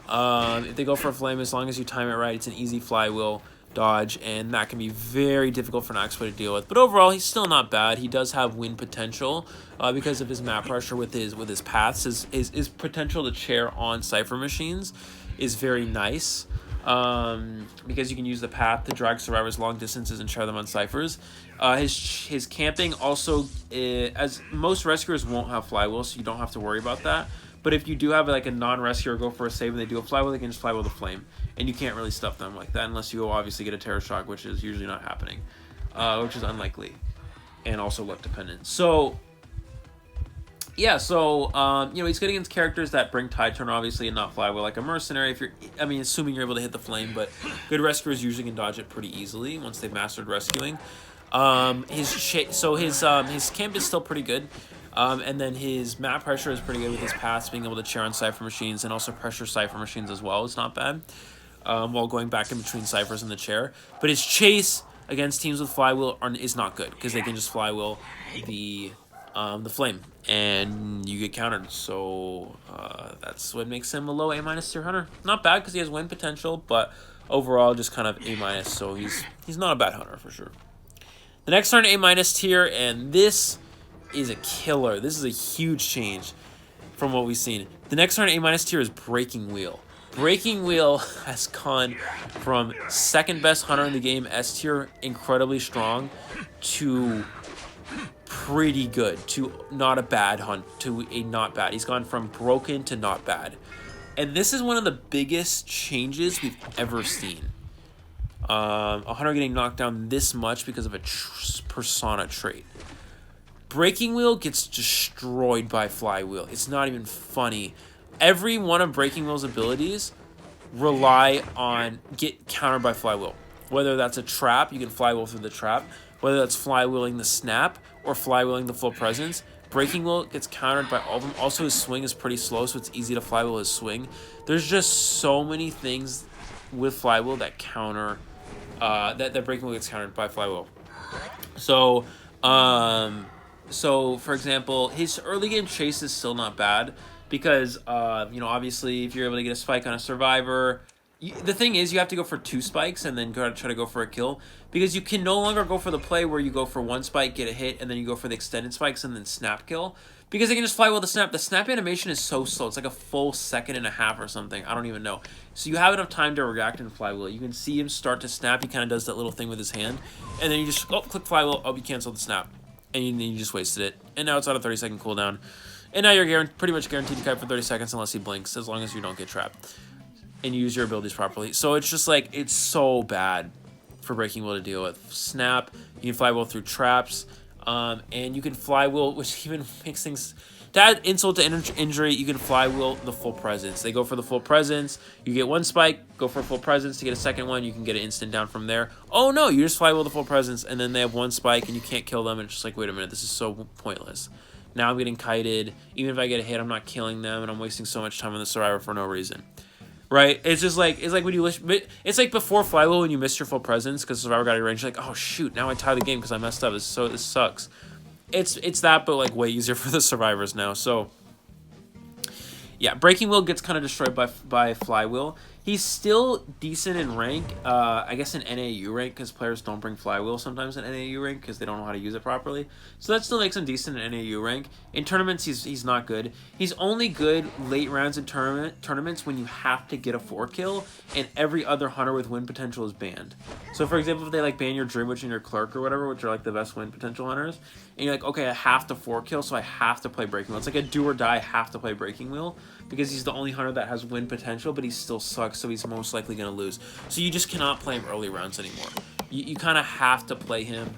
If they go for a flame, as long as you time it right, it's an easy flywheel dodge, and that can be very difficult for an Axeboy to deal with. But overall, he's still not bad. He does have win potential because of his map pressure with his paths. His potential to chair on Cypher machines is very nice because you can use the path to drag survivors long distances and share them on ciphers. His camping also, as most rescuers won't have flywheel, so you don't have to worry about that. But if you do have like a non-rescuer go for a save and they do a flywheel, they can just flywheel the flame, and you can't really stuff them like that unless you obviously get a terror shock, which is usually not happening, which is unlikely and also luck dependent. So Yeah, so, you know, he's good against characters that bring Tide Turn, obviously, and not Flywheel, like a Mercenary, if you're, I mean, assuming you're able to hit the flame, but good rescuers usually can dodge it pretty easily once they've mastered rescuing. His camp is still pretty good, and then his map pressure is pretty good with his paths, being able to chair on Cypher Machines, and also pressure Cypher Machines as well is not bad, while going back in between Cyphers in the chair. But his chase against teams with Flywheel is not good, because they can just Flywheel the flame, and you get countered. So that's what makes him a low A- tier hunter. Not bad because he has win potential, but overall just kind of A-. So he's not a bad hunter for sure. The next hunter A- tier, and this is a killer. This is a huge change from what we've seen. The next hunter A- tier is Breaking Wheel. Breaking Wheel has gone from second best hunter in the game, S tier, incredibly strong, to pretty good, to not a bad hunt, to a not bad. He's gone from broken to not bad. And this is one of the biggest changes we've ever seen. A hunter getting knocked down this much because of a persona trait. Breaking Wheel gets destroyed by Flywheel. It's not even funny. Every one of Breaking Wheel's abilities rely on get countered by Flywheel. Whether that's a trap, you can Flywheel through the trap. Whether that's Flywheeling the snap or Flywheeling the full presence, Breaking Wheel gets countered by all of them. Also, his swing is pretty slow, so it's easy to Flywheel his swing. There's just so many things with Flywheel that counter that Breaking Wheel gets countered by Flywheel. So, for example, his early game chase is still not bad because, you know, obviously if you're able to get a spike on a survivor, the thing is you have to go for 2 spikes and then try to go for a kill, because you can no longer go for the play where you go for 1 spike, get a hit, and then you go for the extended spikes and then snap kill, because they can just Flywheel the snap. The snap animation is so slow. It's like a full 1.5 seconds or something. I don't even know. So you have enough time to react and Flywheel. You can see him start to snap. He kind of does that little thing with his hand, and then you just click Flywheel. Oh, you canceled the snap, and you just wasted it. And now it's on a 30-second cooldown, and now you're pretty much guaranteed to kite for 30 seconds unless he blinks, as long as you don't get trapped and you use your abilities properly. So it's just like, it's so bad for Breaking Wheel to deal with. Snap, you can Flywheel through traps, and you can Flywheel, which even makes things, to add insult to injury, you can Flywheel the full presence. They go for the full presence, you get 1 spike, go for full presence to get a second one, you can get an instant down from there. Oh no, you just Flywheel the full presence, and then they have 1 spike and you can't kill them, and it's just like, wait a minute, this is so pointless. Now I'm getting kited, even if I get a hit, I'm not killing them, and I'm wasting so much time on the survivor for no reason. Right? It's just like, it's like when you, it's like before Flywheel when you missed your full presence because Survivor got your range, you're like, oh shoot, now I tie the game because I messed up. This sucks. It's that, but like way easier for the survivors now. So yeah, Breaking Wheel gets kind of destroyed by Flywheel. He's still decent in rank, I guess in NaEu rank, because players don't bring Flywheel sometimes in NaEu rank because they don't know how to use it properly. So that still makes him decent in NaEu rank. In tournaments, he's not good. He's only good late rounds in tournaments when you have to get a 4-kill, and every other hunter with win potential is banned. So for example, if they like ban your Dream Witch and your Clerk or whatever, which are like the best win potential hunters, and you're like, okay, I have to 4-kill, so I have to play Breaking Wheel. It's like a do or die, I have to play Breaking Wheel, because he's the only hunter that has win potential, but he still sucks, so he's most likely going to lose. So you just cannot play him early rounds anymore. You kind of have to play him.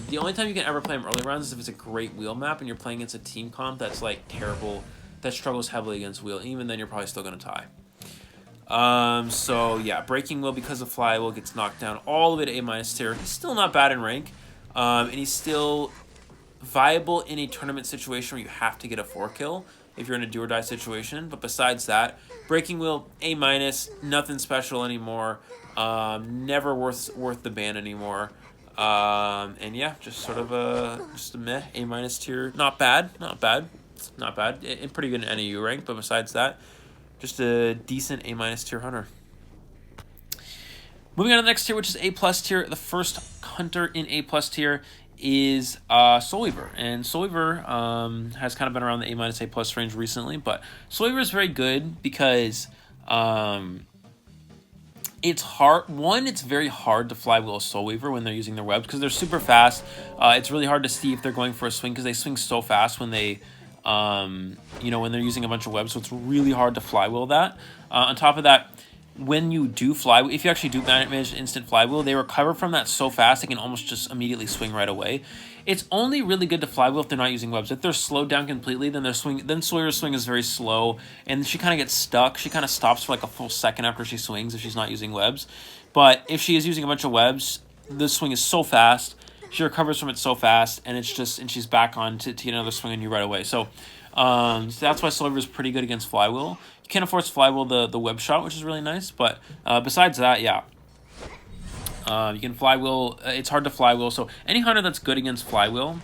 The only time you can ever play him early rounds is if it's a great wheel map and you're playing against a team comp that's like terrible, that struggles heavily against wheel. Even then, you're probably still going to tie. So yeah, Breaking Wheel, because of Flywheel, gets knocked down all the way to A- tier. He's still not bad in rank, and he's still viable in a tournament situation where you have to get a 4-kill if you're in a do or die situation. But besides that, Breaking Wheel, A-, nothing special anymore. Never worth the ban anymore. And yeah, just sort of a meh, A- tier. Not bad. And pretty good in NaEu rank, but besides that, just a decent A- tier hunter. Moving on to the next tier, which is A+ tier. The first hunter in A+ tier is Soul Weaver, and Soul Weaver has kind of been around the A- A+ range recently, but Soul Weaver is very good because it's hard. One, it's very hard to Flywheel a Soul Weaver when they're using their webs because they're super fast. It's really hard to see if they're going for a swing because they swing so fast when they, when they're using a bunch of webs. So it's really hard to Flywheel that. On top of that, when you do Flywheel, if you actually do manage instant Flywheel, they recover from that so fast they can almost just immediately swing right away. It's only really good to flywheel if they're not using webs. If they're slowed down completely, then Sawyer's swing is very slow, and she kind of gets stuck. She kind of stops for like a full second after she swings if she's not using webs. But if she is using a bunch of webs, the swing is so fast. She recovers from it so fast, and she's back on to get another swing on you right away. So that's why Sawyer is pretty good against flywheel. You can't afford to flywheel the web shot, which is really nice. But besides that, yeah. You can flywheel. It's hard to flywheel. So any hunter that's good against flywheel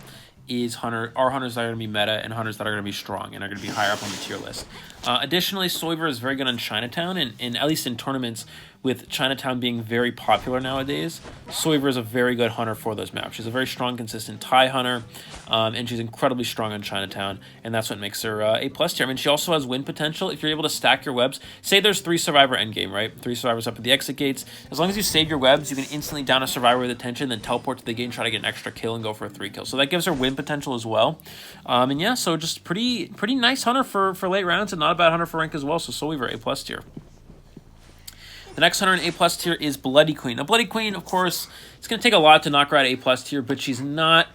are hunters that are going to be meta and hunters that are going to be strong and are going to be higher up on the tier list. Additionally, Soyver is very good on Chinatown, and at least in tournaments, with Chinatown being very popular nowadays, Soyver is a very good hunter for those maps. She's a very strong, consistent Thai hunter, and she's incredibly strong on Chinatown, and that's what makes her A+ tier. I mean, she also has win potential if you're able to stack your webs. Say there's 3 survivor endgame, right? 3 survivors up at the exit gates. As long as you save your webs, you can instantly down a survivor with attention, then teleport to the gate and try to get an extra kill and go for a 3 kill. So that gives her win potential as well. And yeah, so just pretty nice hunter for late rounds, and not a bad hunter for rank as well. So Soyver A+ tier. The next hunter in A+ tier is Bloody Queen. Now, Bloody Queen, of course, it's going to take a lot to knock her out A+ tier, but she's not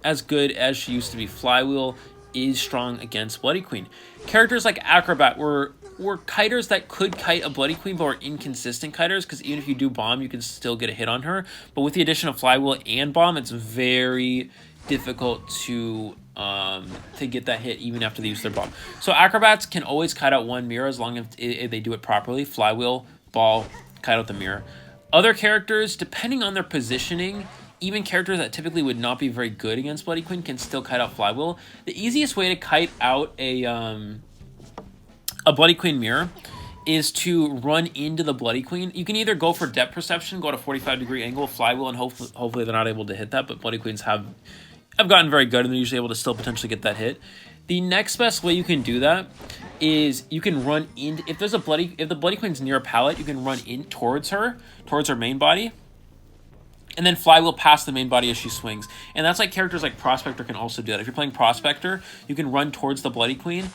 as good as she used to be. Flywheel is strong against Bloody Queen. Characters like Acrobat were kiters that could kite a Bloody Queen, but were inconsistent kiters, because even if you do bomb, you can still get a hit on her. But with the addition of Flywheel and bomb, it's very difficult to get that hit even after they use their bomb. So Acrobats can always kite out one mirror as long as if they do it properly. Flywheel, ball, kite out the mirror. Other characters, depending on their positioning, even characters that typically would not be very good against Bloody Queen can still kite out Flywheel. The easiest way to kite out a Bloody Queen mirror is to run into the Bloody Queen. You can either go for depth perception, go to 45-degree angle, Flywheel, and hopefully they're not able to hit that, but Bloody Queens have gotten very good, and they're usually able to still potentially get that hit. The next best way you can do that is you can run in. If the Bloody Queen's near a pallet, you can run in towards her main body, and then Flywheel past the main body as she swings. And that's like characters like Prospector can also do that. If you're playing Prospector, you can run towards the Bloody Queen.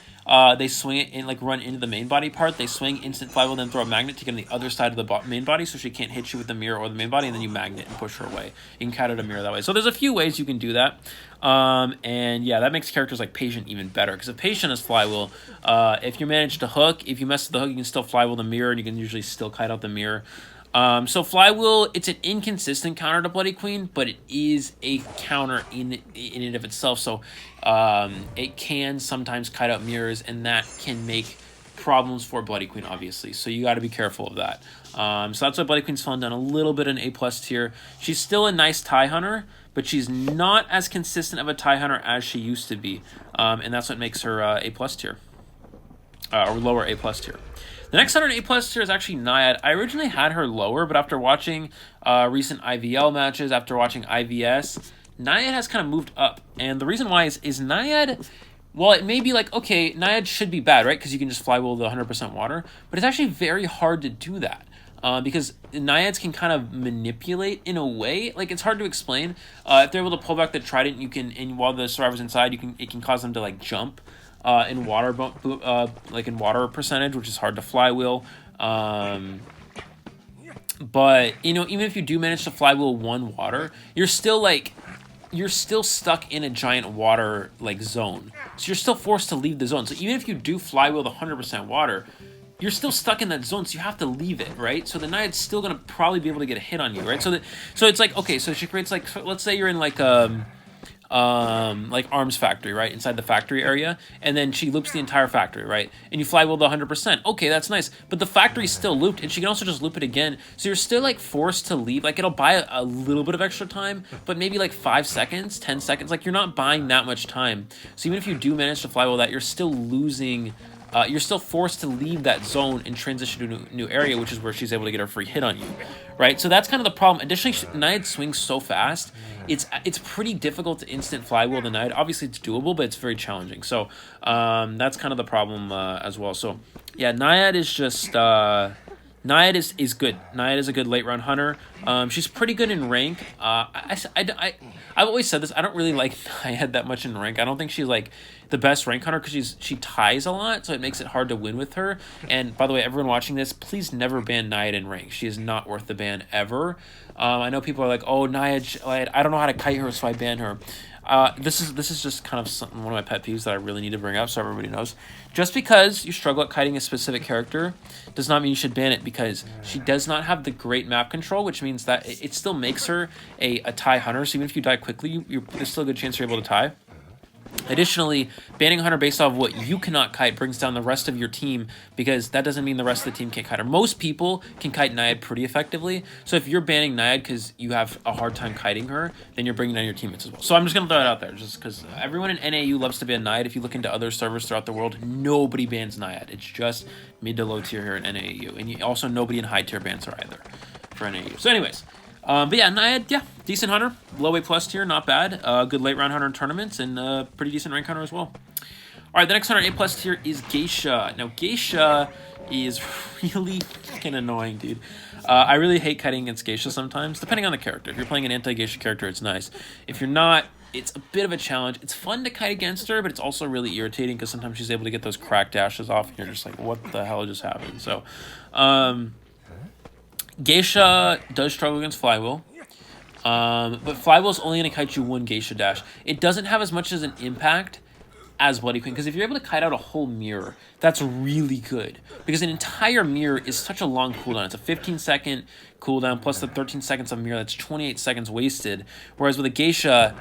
They swing it and like run into the main body part. They swing, instant Flywheel, then throw a magnet to get on the other side of the main body, so she can't hit you with the mirror or the main body, and then you magnet and push her away. You can kite out a mirror that way. So there's a few ways you can do that. And yeah, that makes characters like Patient even better, because if Patient is Flywheel, if you manage to hook, if you mess with the hook, you can still Flywheel the mirror, and you can usually still kite out the mirror. So Flywheel, it's an inconsistent counter to Bloody Queen, but it is a counter in and of itself. So it can sometimes kite out mirrors, and that can make problems for Bloody Queen, obviously. So you got to be careful of that. So that's why Bloody Queen's fallen down a little bit in A+ tier. She's still a nice Thai hunter, but she's not as consistent of a Thai hunter as she used to be. And that's what makes her A+ tier. Or lower A+ tier. The next hunter in A+ tier is actually Naiad. I originally had her lower, but after watching recent IVL matches, after watching IVS, Naiad has kind of moved up. And the reason why is Naiad, well, it may be like, okay, Naiad should be bad, right? Because you can just flywheel the 100% water. But it's actually very hard to do that. Because Naiads can kind of manipulate in a way. Like, it's hard to explain. If they're able to pull back the trident, you can, and while the survivor's inside, it can cause them to like jump. In water, like in water percentage, which is hard to flywheel. But you know, even if you do manage to flywheel one water, you're still stuck in a giant water like zone. So you're still forced to leave the zone. So even if you do flywheel the 100% water, you're still stuck in that zone, so you have to leave it, right? So the Naiad's still gonna probably be able to get a hit on you, right? So it's like, okay, so she creates like, let's say you're in like arms factory, right, inside the factory area, and then she loops the entire factory, right, and you flywheel the 100%. Okay, that's nice, but the factory's still looped, and she can also just loop it again, so you're still like forced to leave. Like, it'll buy a little bit of extra time, but maybe like 5 seconds, 10 seconds. Like, you're not buying that much time. So even if you do manage to flywheel that, you're still losing. You're still forced to leave that zone and transition to a new area, which is where she's able to get her free hit on you, right? So that's kind of the problem. Additionally, Naiad swings so fast, it's pretty difficult to instant flywheel the Naiad. Obviously, it's doable, but it's very challenging. So that's kind of the problem as well. So yeah, Naiad is just Naiad is good. Naiad is a good late round hunter. She's pretty good in rank. I've always said this. I don't really like Naiad that much in rank. I don't think she's like the best rank hunter because she ties a lot, so it makes it hard to win with her. And by the way, everyone watching this, please never ban Naiad in rank. She is not worth the ban ever. I know people are like, oh, Naiad, I don't know how to kite her, so I ban her. This is just kind of something, one of my pet peeves that I really need to bring up so everybody knows. Just because you struggle at kiting a specific character does not mean you should ban it, because she does not have the great map control, which means that it still makes her a tie hunter. So even if you die quickly, there's still a good chance you're able to tie. Additionally, banning a hunter based off what you cannot kite brings down the rest of your team, because that doesn't mean the rest of the team can't kite her. Most people can kite Naiad pretty effectively, so if you're banning Naiad because you have a hard time kiting her, then you're bringing down your teammates as well. So I'm just going to throw it out there, just because everyone in NaEu loves to ban Naiad. If you look into other servers throughout the world, nobody bans Naiad. It's just mid to low tier here in NaEu, and also nobody in high tier bans her either for NaEu. So anyways, but yeah, Naiad, yeah, decent hunter, low A plus tier, not bad. Good late round hunter in tournaments, and pretty decent rank hunter as well. All right, the next hunter A plus tier is Geisha. Now Geisha is really fucking annoying, dude. I really hate kiting against Geisha sometimes, depending on the character. If you're playing an anti-Geisha character, it's nice. If you're not, it's a bit of a challenge. It's fun to kite against her, but it's also really irritating because sometimes she's able to get those crack dashes off, and you're just like, what the hell just happened? So, Geisha does struggle against flywheel, but flywheel is only going to kite you one Geisha dash. It doesn't have as much as an impact as Bloody Queen, because if you're able to kite out a whole mirror, that's really good, because an entire mirror is such a long cooldown. It's a 15-second cooldown plus the 13 seconds of mirror. That's 28 seconds wasted, whereas with a Geisha,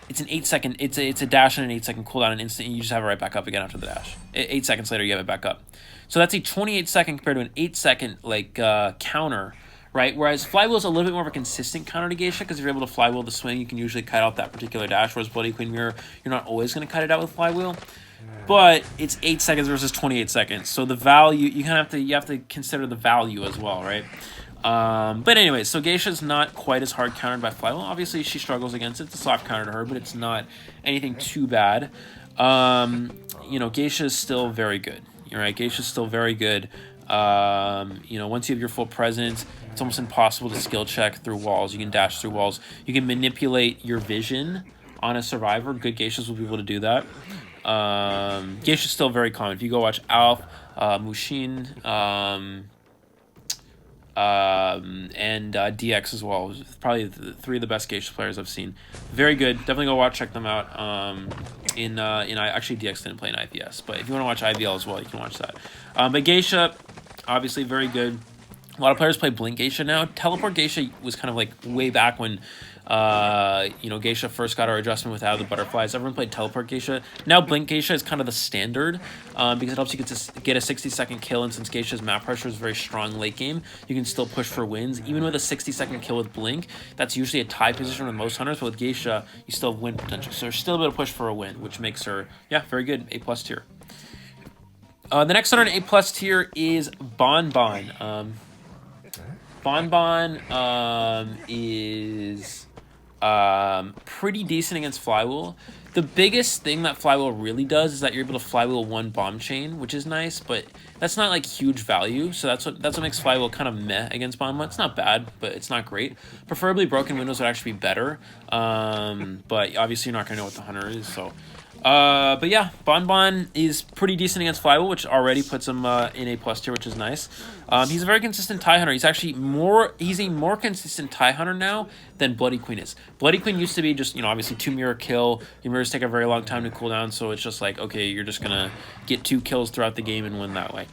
it's an 8-second, it's a dash and an 8-second cooldown, and instantly you just have it right back up again after the dash. 8 seconds later, you have it back up. So that's a 28-second compared to an 8-second like counter, right? Whereas flywheel is a little bit more of a consistent counter to Geisha, because if you're able to flywheel the swing, you can usually kite out that particular dash, whereas Bloody Queen Mirror, you're not always going to kite it out with flywheel. But it's 8 seconds versus 28 seconds, so the value, you have to consider the value as well, right? But anyway, so Geisha's not quite as hard countered by flywheel. Obviously, she struggles against it. It's a soft counter to her, but it's not anything too bad. You know, Geisha's still very good. You're right, Geisha's still very good. You know, once you have your full presence, it's almost impossible to skill check through walls. You can dash through walls. You can manipulate your vision on a survivor. Good Geishas will be able to do that. Geisha's still very common. If you go watch Alf, Mushin, and DX as well, probably the three of the best Geisha players I've seen. Very good. Definitely go check them out. Actually DX didn't play in IPS, but if you want to watch IVL as well, you can watch that. But Geisha, obviously very good. A lot of players play Blink Geisha now. Teleport Geisha was kind of like way back when you know, Geisha first got our adjustment without the butterflies. Everyone played Teleport Geisha. Now Blink Geisha is kind of the standard, because it helps you get a 60-second kill, and since Geisha's map pressure is very strong late game, you can still push for wins. Even with a 60-second kill with Blink, that's usually a tie position with most hunters, but with Geisha, you still have win potential. So there's still a bit of push for a win, which makes her, yeah, very good, A+ tier. The next hunter in A+ tier is Bonbon. Bonbon is pretty decent against flywheel. The biggest thing that flywheel really does is that you're able to flywheel one bomb chain, which is nice, but that's not like huge value. So that's what makes flywheel kind of meh against Bonbon. It's not bad, but it's not great. Preferably broken windows would actually be better, but obviously you're not gonna know what the hunter is. So but yeah, Bonbon is pretty decent against flywheel, which already puts him in A+ tier, which is nice. He's a very consistent tie hunter. He's actually he's a more consistent tie hunter now than Bloody Queen is. Bloody Queen used to be just, you know, obviously 2 mirror kill. Your mirrors take a very long time to cool down, so it's just like, okay, you're just gonna get 2 kills throughout the game and win that way.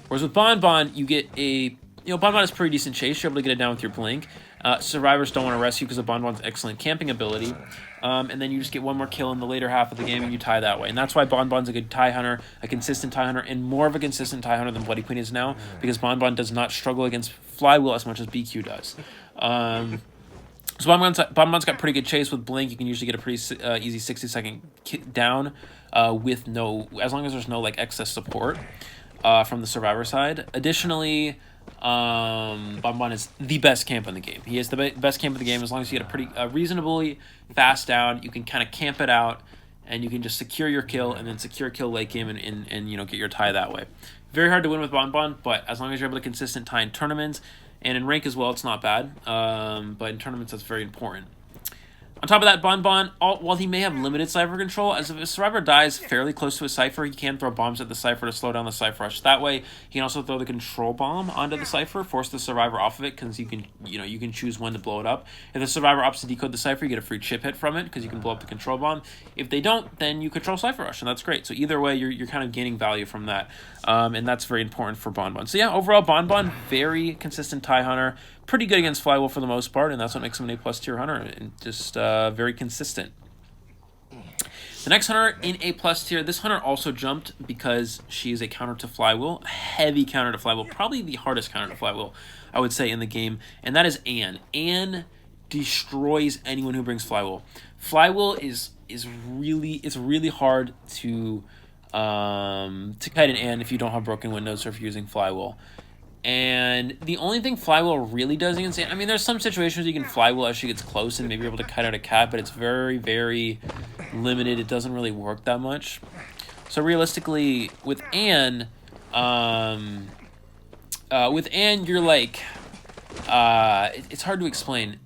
Whereas with Bonbon, you get Bonbon is pretty decent chase. You're able to get it down with your blink. Survivors don't want to rescue because of Bonbon's excellent camping ability. And then you just get 1 more kill in the later half of the game and you tie that way. And that's why Bonbon's a good tie hunter, a consistent tie hunter, and more of a consistent tie hunter than Bloody Queen is now, because Bonbon does not struggle against flywheel as much as BQ does. So Bonbon's got pretty good chase with blink. You can usually get a pretty easy 60-second down with as long as there's no like excess support from the survivor side. Additionally, Bonbon is the best camp in the game. He is the best camp in the game as long as you get a reasonably fast down. You can kind of camp it out, and you can just secure your kill and then secure kill late game and you know, get your tie that way. Very hard to win with Bonbon, but as long as you're able to consistent tie in tournaments and in rank as well, it's not bad. But in tournaments, that's very important. On top of that, Bonbon, while he may have limited Cypher control, as if a survivor dies fairly close to a Cypher, he can throw bombs at the Cypher to slow down the Cypher rush. That way, he can also throw the control bomb onto the Cypher, force the survivor off of it, because you can choose when to blow it up. If the survivor opts to decode the Cypher, you get a free chip hit from it, because you can blow up the control bomb. If they don't, then you control Cypher rush, and that's great. So either way, you're kind of gaining value from that, and that's very important for Bonbon. So yeah, overall, Bonbon, very consistent tie hunter, pretty good against Flywheel for the most part, and that's what makes him an A+ tier hunter, and just very consistent. The next hunter in A+ tier, this hunter also jumped because she is a counter to Flywheel, a heavy counter to Flywheel, probably the hardest counter to Flywheel, I would say, in the game, and that is Anne. Anne destroys anyone who brings Flywheel. Flywheel is really hard to kite an Anne if you don't have broken windows or if you're using Flywheel. And the only thing Flywheel really does against Anne, I mean, there's some situations you can Flywheel as she gets close and maybe you're able to kite out a cat, but it's very, very limited. It doesn't really work that much. So realistically, with Anne, you're like, it's hard to explain.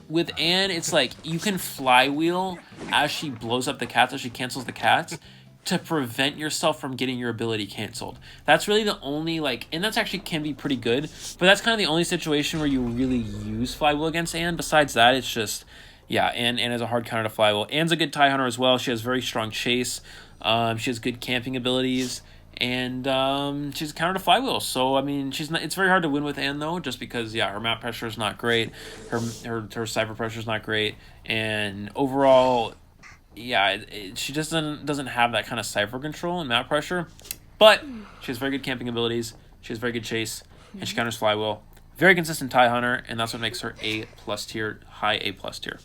With Anne, it's like you can Flywheel as she blows up the cats, as she cancels the cats, to prevent yourself from getting your ability canceled. That's really the only, like, and that's actually can be pretty good, but that's kind of the only situation where you really use Flywheel against Anne. Besides that, it's just, yeah, Anne is a hard counter to Flywheel. Anne's a good tie hunter as well. She has very strong chase. She has good camping abilities, and she's a counter to Flywheel. So, I mean, it's very hard to win with Anne, though, just because, yeah, her map pressure is not great. Her cypher pressure is not great, and overall, yeah, she just doesn't have that kind of cypher control and map pressure, but she has very good camping abilities, she has very good chase, and she counters Flywheel. Very consistent tie hunter, and that's what makes her A+ tier, high A+ tier.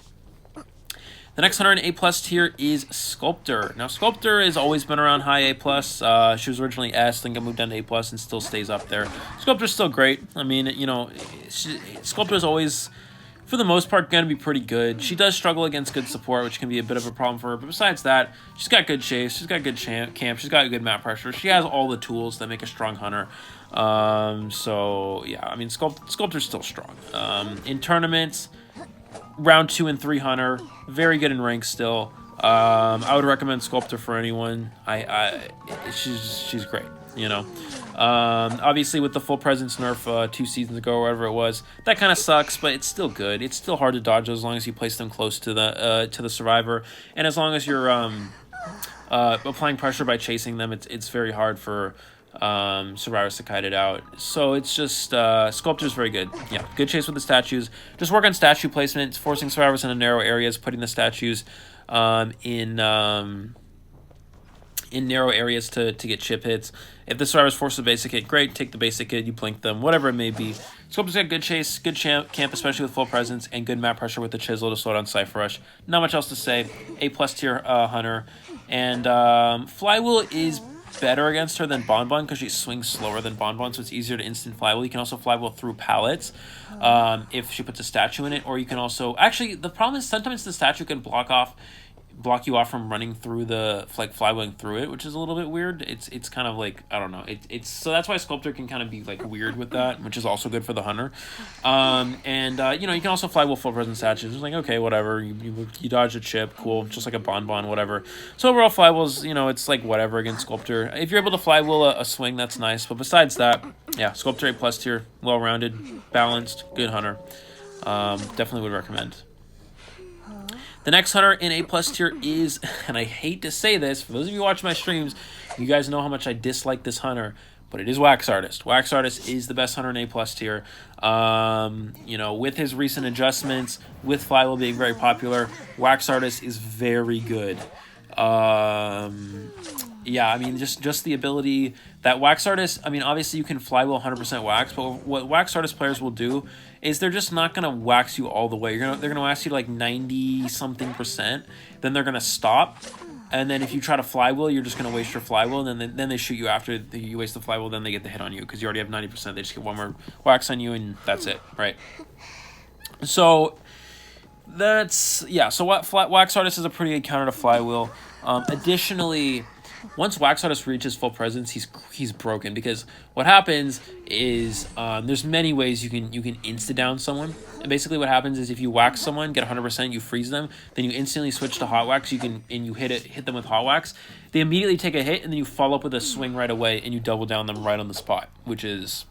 The next hunter in A+ tier is Sculptor. Now, Sculptor has always been around high A+. She was originally S, then got moved down to A+, and still stays up there. Sculptor's still great. I mean, you know, Sculptor's always, for the most part, going to be pretty good. She does struggle against good support, which can be a bit of a problem for her. But besides that, she's got good chase. She's got good camp. She's got good map pressure. She has all the tools that make a strong hunter. So, yeah, I mean, Sculptor's still strong. In tournaments, round 2 and 3 hunter. Very good in rank still. I would recommend Sculptor for anyone. She's great, you know. Obviously, with the full presence nerf 2 seasons ago or whatever it was, that kind of sucks, but it's still good. It's still hard to dodge as long as you place them close to the survivor, and as long as you're applying pressure by chasing them, it's very hard for survivors to kite it out. So it's just Sculptor's very good. Yeah, good chase with the statues. Just work on statue placement, forcing survivors into narrow areas, putting the statues in narrow areas to get chip hits. If the survivors force a basic hit, great, take the basic hit, you blink them, whatever it may be. Sculptor's got good chase, good camp, especially with full presence, and good map pressure with the chisel to slow down Cypher Rush. Not much else to say. A+ tier hunter. And Flywheel is better against her than Bonbon because she swings slower than Bonbon, so it's easier to instant Flywheel. You can also Flywheel through pallets if she puts a statue in it, or you can also... Actually, the problem is sometimes the statue can block you off from running through flywheeling through it, which is a little bit weird. It's kind of like, I don't know. It's so that's why Sculptor can kind of be like weird with that, which is also good for the hunter. You know, you can also flywheel full presence statues. It's like, okay, whatever. You dodge a chip, cool, just like a Bonbon, whatever. So overall, flywheels, you know, it's like whatever against Sculptor. If you're able to flywheel a swing, that's nice. But besides that, yeah, Sculptor A+ tier, well-rounded, balanced, good hunter. Definitely would recommend. The next hunter in A+ tier is, and I hate to say this, for those of you who watch my streams, you guys know how much I dislike this hunter, but it is Wax Artist. Wax Artist is the best hunter in A+ tier. You know, with his recent adjustments, with Flywheel being very popular, Wax Artist is very good. Yeah, I mean, just the ability that Wax Artist, I mean, obviously you can Flywheel 100% wax, but what Wax Artist players will do is they're just not going to wax you all the way. They're going to wax you to like 90-something%, then they're going to stop, and then if you try to Flywheel, you're just going to waste your Flywheel, and then they shoot you after you waste the Flywheel, then they get the hit on you, because you already have 90%. They just get one more wax on you, and that's it, right? So, that's, yeah, so Wax Artist is a pretty good counter to Flywheel. Additionally, Once Wax Artist reaches full presence, he's broken, because what happens is there's many ways you can insta down someone. And basically what happens is if you wax someone, get 100%, you freeze them, then you instantly switch to hot wax. You hit them with hot wax. They immediately take a hit, and then you follow up with a swing right away, and you double down them right on the spot, which is,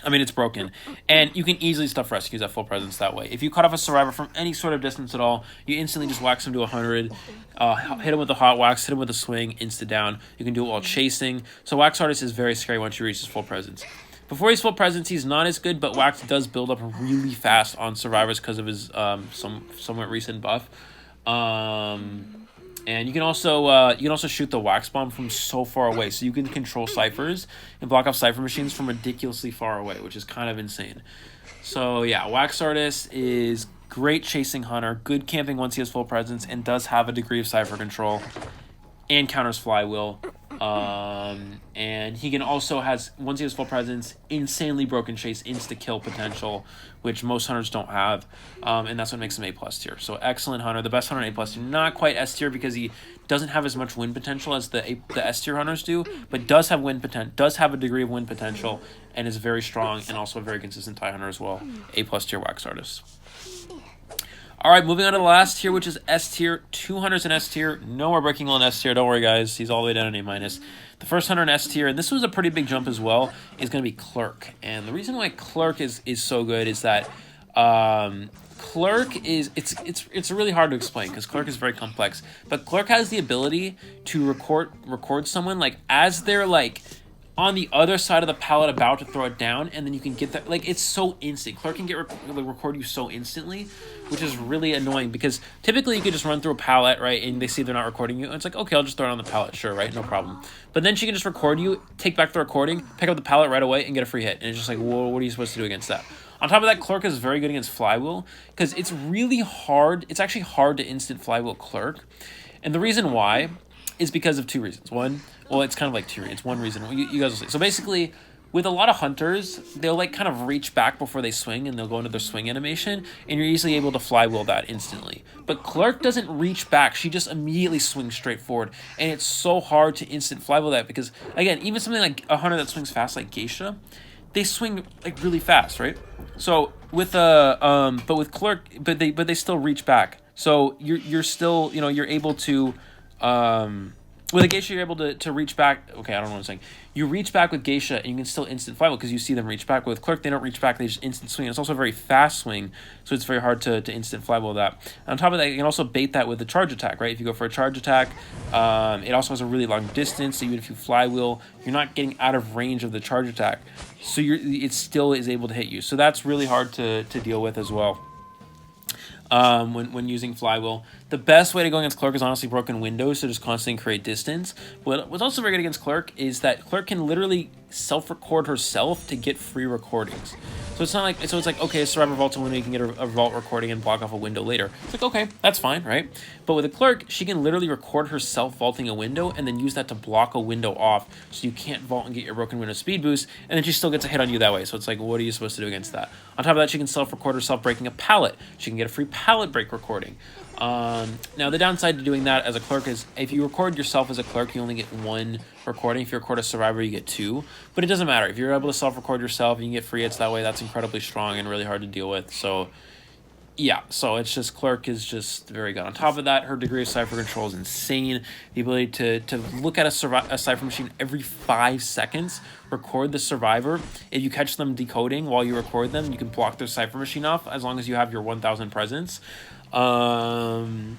I mean, it's broken. And you can easily stuff rescues at full presence that way. If you cut off a survivor from any sort of distance at all, you instantly just wax them to 100, hit them with the hot wax, hit them with a swing, insta down. You can do it while chasing. So Wax Artist is very scary once he reaches full presence. Before he's full presence, he's not as good, but Wax does build up really fast on survivors because of his somewhat recent buff. And you can also shoot the wax bomb from so far away, so you can control ciphers and block off cipher machines from ridiculously far away, which is kind of insane. So yeah, Wax Artist is great chasing hunter, good camping once he has full presence, and does have a degree of cipher control, and counters flywheel. And he can also once he has full presence, insanely broken chase, insta kill potential, which most hunters don't have, and that's what makes him A+ tier. So excellent hunter, the best hunter in A+ tier. Not quite S tier because he doesn't have as much win potential as the S tier hunters do, but does have does have a degree of win potential, and is very strong, and also a very consistent tie hunter as well. A+ tier Wax Artist. All right, moving on to the last tier, which is S tier. 2 hunters in S tier. No more breaking on S tier. Don't worry, guys. He's all the way down in A-. The first hunter in S tier, and this was a pretty big jump as well, is going to be Clerk. And the reason why Clerk is so good is that Clerk is it's really hard to explain because Clerk is very complex. But Clerk has the ability to record someone like as they're like on the other side of the pallet about to throw it down, and then you can get that, like, it's so instant. Clerk can record you so instantly, which is really annoying because typically you could just run through a pallet, right, and they see they're not recording you, and it's like, okay, I'll just throw it on the pallet, sure, right, no problem. But then she can just record you, take back the recording, pick up the pallet right away, and get a free hit, and it's just like, whoa, what are you supposed to do against that? On top of that, Clerk is very good against flywheel because it's really hard, it's actually hard to instant flywheel Clerk, and the reason why is because of 2 reasons. One, well, it's kind of like 2 reasons. It's one reason. You guys will see. So basically, with a lot of hunters, they'll like kind of reach back before they swing, and they'll go into their swing animation, and you're easily able to flywheel that instantly. But Clerk doesn't reach back. She just immediately swings straight forward, and it's so hard to instant flywheel that because, again, even something like a hunter that swings fast like Geisha, they swing like really fast, right? So with but with Clerk, but they still reach back. So you're still, you know, you're able to with a Geisha, you're able to reach back. Okay, I don't know what I'm saying. You reach back with Geisha, and you can still instant flywheel because you see them reach back. With Clerk, they don't reach back; they just instant swing. It's also a very fast swing, so it's very hard to instant flywheel that. On top of that, you can also bait that with the charge attack, right? If you go for a charge attack, it also has a really long distance. So even if you flywheel, you're not getting out of range of the charge attack, so it still is able to hit you. So that's really hard to deal with as well. When using flywheel. The best way to go against Clerk is honestly broken windows, so just constantly create distance. But what's also very good against Clerk is that Clerk can literally self-record herself to get free recordings. So it's not like, so it's like, okay, a survivor vaults a window, you can get a vault recording and block off a window later. It's like, okay, that's fine, right? But with a Clerk, she can literally record herself vaulting a window and then use that to block a window off, so you can't vault and get your broken window speed boost, and then she still gets a hit on you that way. So it's like, what are you supposed to do against that? On top of that, she can self-record herself breaking a pallet. She can get a free pallet break recording. Now the downside to doing that as a Clerk is if you record yourself as a Clerk, you only get 1 recording. If you record a survivor, you get 2, but it doesn't matter. If you're able to self-record yourself and you get free hits that way, that's incredibly strong and really hard to deal with. So yeah, so it's just, Clerk is just very good. On top of that, her degree of cipher control is insane. The ability to look at a cipher machine every 5 seconds, record the survivor. If you catch them decoding while you record them, you can block their cipher machine off as long as you have your 1000 presence. And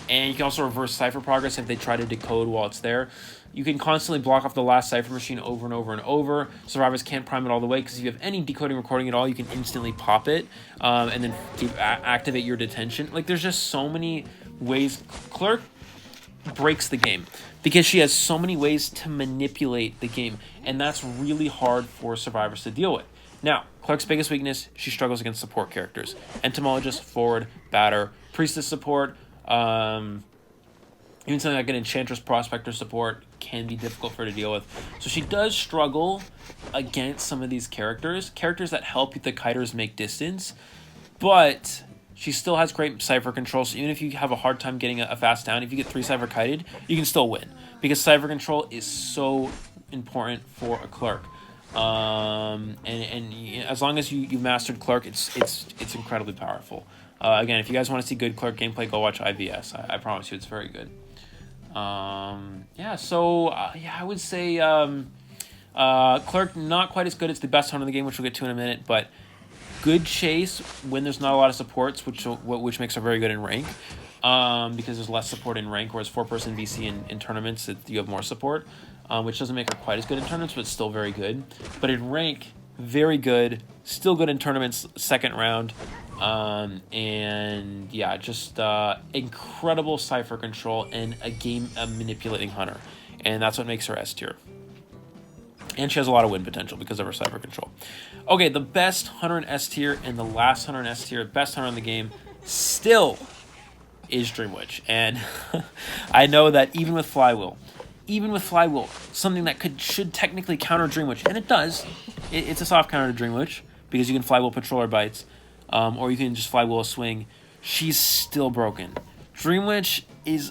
you can also reverse cipher progress if they try to decode while it's there. You can constantly block off the last cipher machine over and over and over. Survivors can't prime it all the way because if you have any decoding recording at all, you can instantly pop it and then activate your detention. Like, there's just so many ways. Clerk breaks the game because she has so many ways to manipulate the game, and that's really hard for survivors to deal with. Now, Clerk's biggest weakness, she struggles against support characters. Entomologist, Forward, Batter, Priestess support, even something like an Enchantress Prospector support can be difficult for her to deal with. So she does struggle against some of these characters that help the kiters make distance, but she still has great Cypher control, so even if you have a hard time getting a fast down, if you get 3 Cypher kited, you can still win. Because Cypher control is so important for a Clerk. And as long as you've mastered Clerk, it's incredibly powerful. Again, if you guys want to see good Clerk gameplay, go watch IVS. I promise you it's very good. Yeah, so I would say Clerk not quite as good as the best hunter in the game, which we'll get to in a minute, but good chase when there's not a lot of supports, which makes her very good in rank, because there's less support in rank, whereas 4-person VC in tournaments, you have more support, which doesn't make her quite as good in tournaments, but still very good. But in rank, very good, still good in tournaments, second round, and yeah, just incredible Cypher control and a manipulating hunter, and that's what makes her S tier. And she has a lot of win potential because of her Cypher control. Okay, the best hunter in S tier and the last hunter in S tier, best hunter in the game, still is Dream Witch. And I know that even with flywheel, something that should technically counter Dream Witch, and it does. It's a soft counter to Dream Witch because you can flywheel Patroller Bites, or you can just flywheel a swing. She's still broken. Dream Witch is,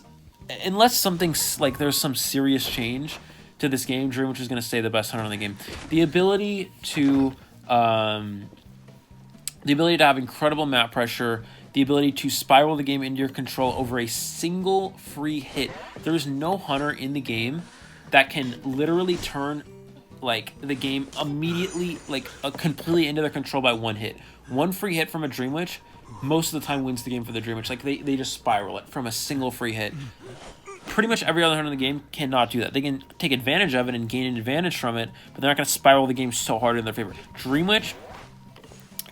unless something like there's some serious change to this game, Dream Witch is going to stay the best hunter in the game. The ability to have incredible map pressure, the ability to spiral the game into your control over a single free hit. There is no hunter in the game that can literally turn like the game immediately, like completely into their control by one hit. One free hit from a Dream Witch most of the time wins the game for the Dream Witch. Like they just spiral it from a single free hit. Pretty much every other hunter in the game cannot do that. They can take advantage of it and gain an advantage from it, but they're not going to spiral the game so hard in their favor. Dream Witch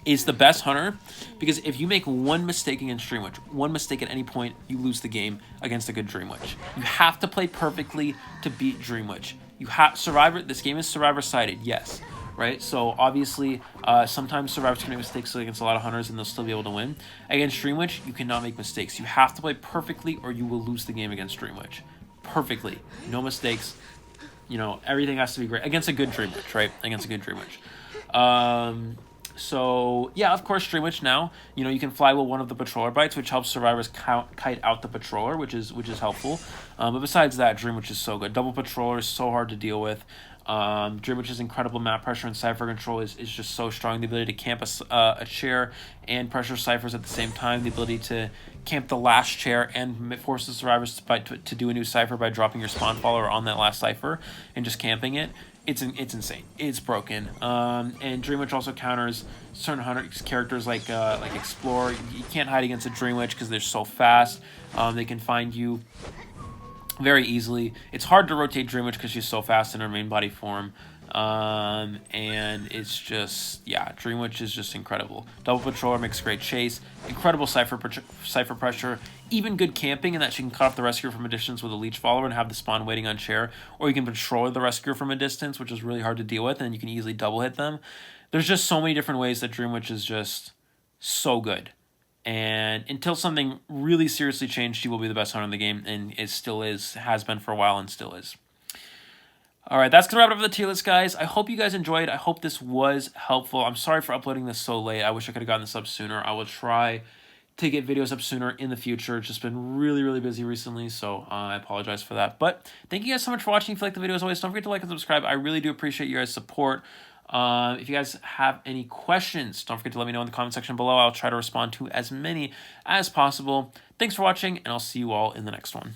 is the best hunter because if you make one mistake against Dream Witch, one mistake at any point, you lose the game against a good Dream Witch. You have to play perfectly to beat Dream Witch. You have Survivor. This game is Survivor sided, yes, right? So obviously, sometimes Survivors can make mistakes against a lot of hunters and they'll still be able to win. Against Dream Witch, you cannot make mistakes. You have to play perfectly or you will lose the game against Dream Witch. Perfectly, no mistakes. You know, everything has to be great against a good Dream Witch, right? Against a good Dream Witch. So yeah, of course, Dream Witch now, you know, you can flywheel one of the Patroller Bites, which helps Survivors kite out the Patroller, which is helpful. But besides that, Dream Witch is so good. Double Patroller is so hard to deal with. Dream Witch's incredible map pressure and Cypher control is just so strong. The ability to camp a chair and pressure Cyphers at the same time. The ability to camp the last chair and force the Survivors to do a new Cypher by dropping your spawn follower on that last Cypher and just camping it. It's insane. It's broken. And Dream Witch also counters certain hunter characters like Explore. You can't hide against a Dream Witch because they're so fast. They can find you very easily. It's hard to rotate Dream Witch because she's so fast in her main body form. And it's just, yeah, Dream Witch is just incredible. Double Patroller makes great chase. Incredible Cypher pressure. Even good camping in that she can cut off the Rescuer from a distance with a Leech Follower and have the spawn waiting on chair. Or you can Patroller the Rescuer from a distance, which is really hard to deal with, and you can easily double hit them. There's just so many different ways that Dream Witch is just so good. And until something really seriously changed, she will be the best hunter in the game, and it still is, has been for a while, and still is. All right, that's going to wrap it up for the tier list, guys. I hope you guys enjoyed. I hope this was helpful. I'm sorry for uploading this so late. I wish I could have gotten this up sooner. I will try to get videos up sooner in the future. It's just been really, really busy recently, so I apologize for that. But thank you guys so much for watching. If you like the video, as always, don't forget to like and subscribe. I really do appreciate you guys' support. If you guys have any questions, don't forget to let me know in the comment section below. I'll try to respond to as many as possible. Thanks for watching, and I'll see you all in the next one.